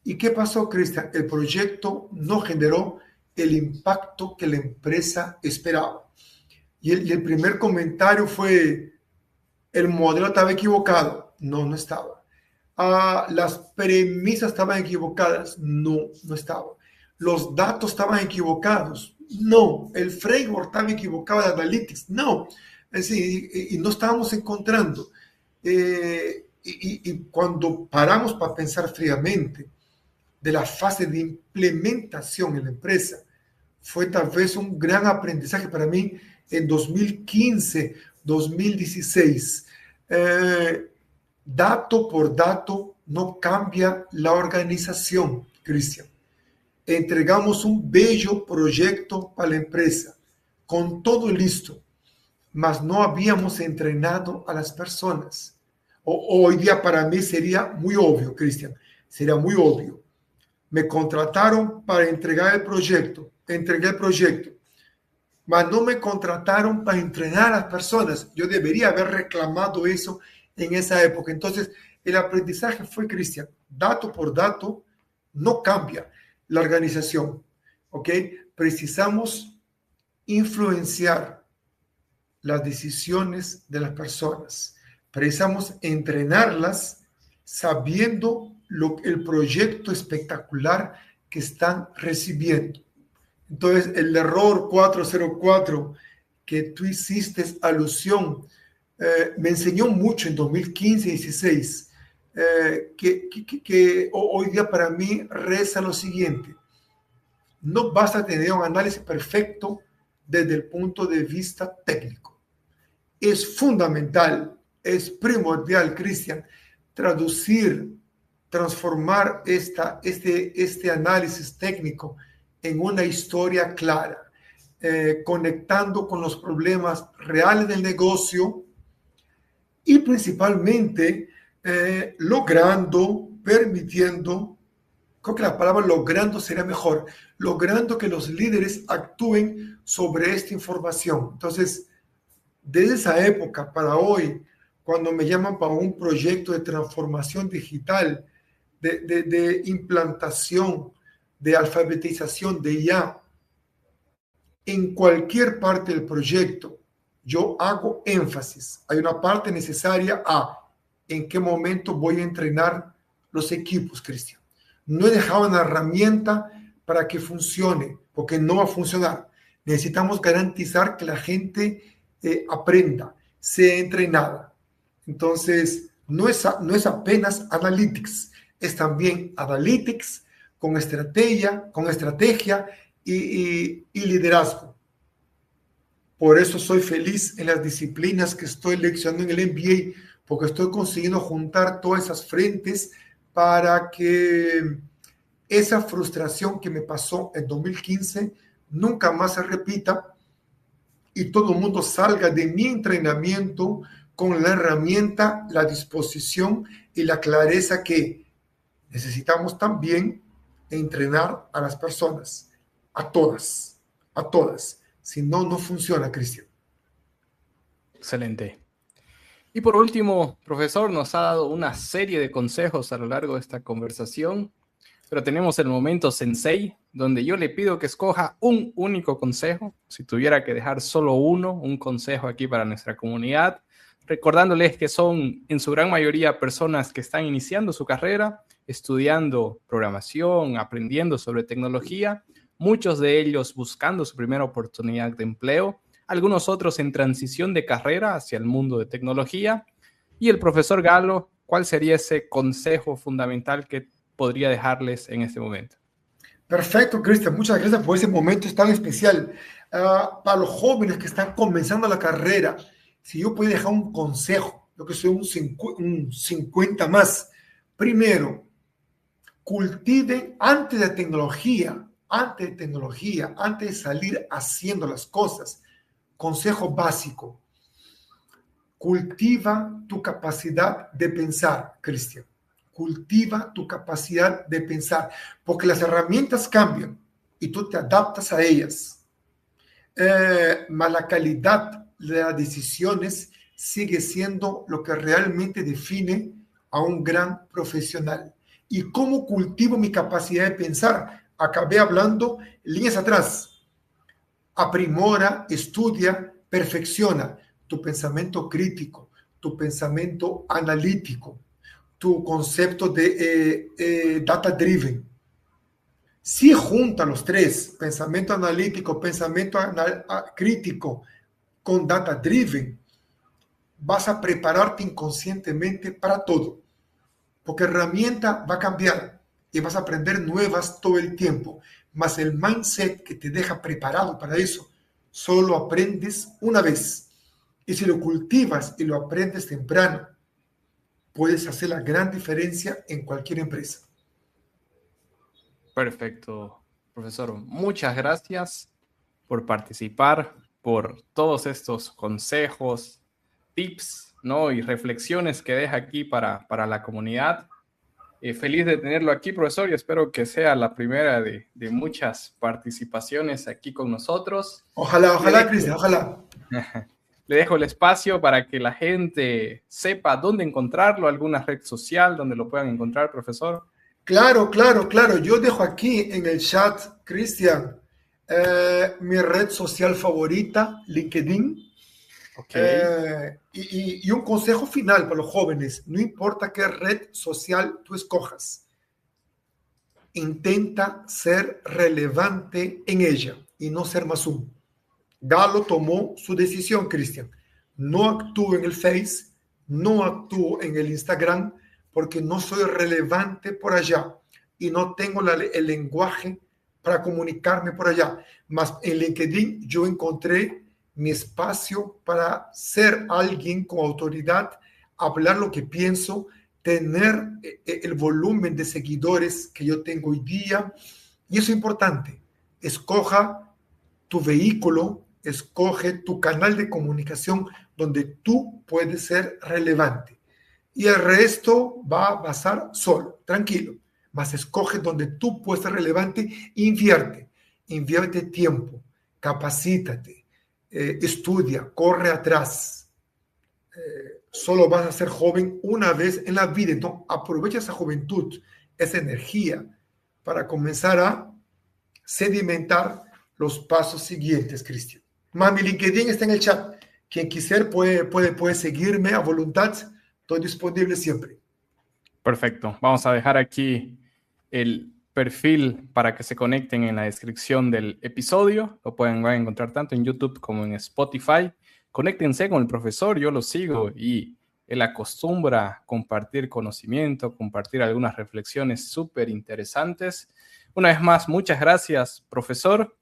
Speaker 2: ¿Y qué pasó, Cristian? El proyecto no generó el impacto que la empresa esperaba. Y el primer comentario fue, el modelo estaba equivocado. No, no estaba. Las premisas estaban equivocadas. No, no estaba. Los datos estaban equivocados. No, el framework estaba equivocado de Analytics. No, es decir, y no estábamos encontrando. Y cuando paramos para pensar fríamente de la fase de implementación en la empresa, fue tal vez un gran aprendizaje para mí en 2015, 2016. Dato por dato no cambia la organización, Cristian. entregamos un bello proyecto para la empresa, con todo listo, mas no habíamos entrenado a las personas. Hoy día para mí sería muy obvio, Cristian, sería muy obvio. Me contrataron para entregar el proyecto, entregué el proyecto, mas no me contrataron para entrenar a las personas. Yo debería haber reclamado eso en esa época. Entonces, el aprendizaje fue, Cristian, dato por dato, no cambia la organización, ¿ok? Precisamos influenciar las decisiones de las personas. Precisamos entrenarlas sabiendo el proyecto espectacular que están recibiendo. Entonces, el error 404 que tú hiciste alusión me enseñó mucho en 2015-16, que hoy día para mí reza lo siguiente: no basta tener un análisis perfecto desde el punto de vista técnico. Es fundamental, es primordial, Cristian, transformar este análisis técnico en una historia clara, conectando con los problemas reales del negocio y principalmente permitiendo, creo que la palabra logrando sería mejor, logrando que los líderes actúen sobre esta información. Entonces, desde esa época para hoy, cuando me llaman para un proyecto de transformación digital, de implantación, de alfabetización, de IA, en cualquier parte del proyecto, yo hago énfasis. Hay una parte necesaria a en qué momento voy a entrenar los equipos, Cristian. No he dejado una herramienta para que funcione, porque no va a funcionar. Necesitamos garantizar que la gente aprenda, sea entrenada. Entonces, no es apenas analytics, es también analytics con estrategia y liderazgo. Por eso soy feliz en las disciplinas que estoy leccionando en el MBA, porque estoy consiguiendo juntar todas esas frentes para que esa frustración que me pasó en 2015 nunca más se repita y todo el mundo salga de mi entrenamiento con la herramienta, la disposición y la clareza que necesitamos también entrenar a las personas, a todas. Si no, no funciona, Cristian.
Speaker 1: Excelente. Y por último, profesor, nos ha dado una serie de consejos a lo largo de esta conversación, pero tenemos el momento sensei, donde yo le pido que escoja un único consejo. Si tuviera que dejar solo un consejo aquí para nuestra comunidad, recordándoles que son en su gran mayoría personas que están iniciando su carrera, estudiando programación, aprendiendo sobre tecnología, muchos de ellos buscando su primera oportunidad de empleo, algunos otros en transición de carrera hacia el mundo de tecnología. Y el profesor Galo, ¿cuál sería ese consejo fundamental que podría dejarles en este momento?
Speaker 2: Perfecto, Cristian. Muchas gracias por ese momento tan especial. Para los jóvenes que están comenzando la carrera, si yo puedo dejar un consejo, yo que soy un 50 más. Primero, cultiven antes de tecnología, antes de salir haciendo las cosas. Consejo básico: cultiva tu capacidad de pensar, Cristian. Cultiva tu capacidad de pensar, porque las herramientas cambian y tú te adaptas a ellas. Mas la calidad de las decisiones sigue siendo lo que realmente define a un gran profesional. ¿Y cómo cultivo mi capacidad de pensar? Acabé hablando líneas atrás. Aprimora, estudia, perfecciona tu pensamiento crítico, tu pensamiento analítico, tu concepto de data-driven. Si junta los tres, pensamiento analítico, pensamiento crítico con data-driven, vas a prepararte inconscientemente para todo, porque herramienta va a cambiar y vas a aprender nuevas todo el tiempo, mas el mindset que te deja preparado para eso, solo aprendes una vez. Y si lo cultivas y lo aprendes temprano, puedes hacer la gran diferencia en cualquier empresa.
Speaker 1: Perfecto, Profesor, muchas gracias por participar, por todos estos consejos, tips, ¿no? Y reflexiones que deja aquí para la comunidad. Feliz de tenerlo aquí, profesor, y espero que sea la primera de muchas participaciones aquí con nosotros.
Speaker 2: Ojalá, Cristian, ojalá.
Speaker 1: Le dejo el espacio para que la gente sepa dónde encontrarlo, alguna red social donde lo puedan encontrar, profesor.
Speaker 2: Claro. Yo dejo aquí en el chat, Cristian, mi red social favorita, LinkedIn.
Speaker 1: Ok.
Speaker 2: Y un consejo final para los jóvenes, no importa qué red social tú escojas, intenta ser relevante en ella y no ser más uno. Galo tomó su decisión, Cristian. No actúo en el Face, no actúo en el Instagram, porque no soy relevante por allá y no tengo el lenguaje para comunicarme por allá. Más en LinkedIn yo encontré mi espacio para ser alguien con autoridad, hablar lo que pienso, tener el volumen de seguidores que yo tengo hoy día. Y eso es importante. Escoja tu vehículo, escoge tu canal de comunicación donde tú puedes ser relevante. Y el resto va a pasar solo, tranquilo. Mas escoge donde tú puedes ser relevante, invierte tiempo, capacítate, estudia, corre atrás. Solo vas a ser joven una vez en la vida, entonces aprovecha esa juventud, esa energía para comenzar a sedimentar los pasos siguientes, Cristian. Mi LinkedIn está en el chat. Quien quisiera puede seguirme a voluntad. Estoy disponible siempre.
Speaker 1: Perfecto. Vamos a dejar aquí el perfil para que se conecten en la descripción del episodio. Van a encontrar tanto en YouTube como en Spotify. Conéctense con el profesor, yo lo sigo y él acostumbra compartir conocimiento, compartir algunas reflexiones súper interesantes. Una vez más, muchas gracias, profesor,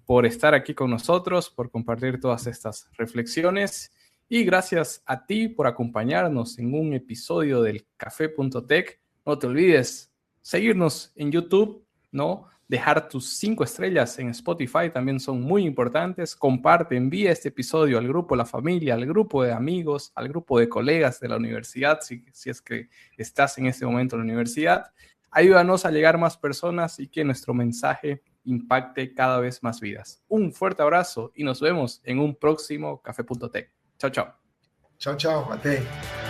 Speaker 1: por estar aquí con nosotros, por compartir todas estas reflexiones. Y gracias a ti por acompañarnos en un episodio del Café.tech. No te olvides seguirnos en YouTube, ¿no? Dejar tus 5 estrellas en Spotify también son muy importantes. Comparte, envía este episodio al grupo, la familia, al grupo de amigos, al grupo de colegas de la universidad, si es que estás en este momento en la universidad. Ayúdanos a llegar a más personas y que nuestro mensaje impacte cada vez más vidas. Un fuerte abrazo y nos vemos en un próximo Café.tech. Chao, chao.
Speaker 2: Chao, Mate.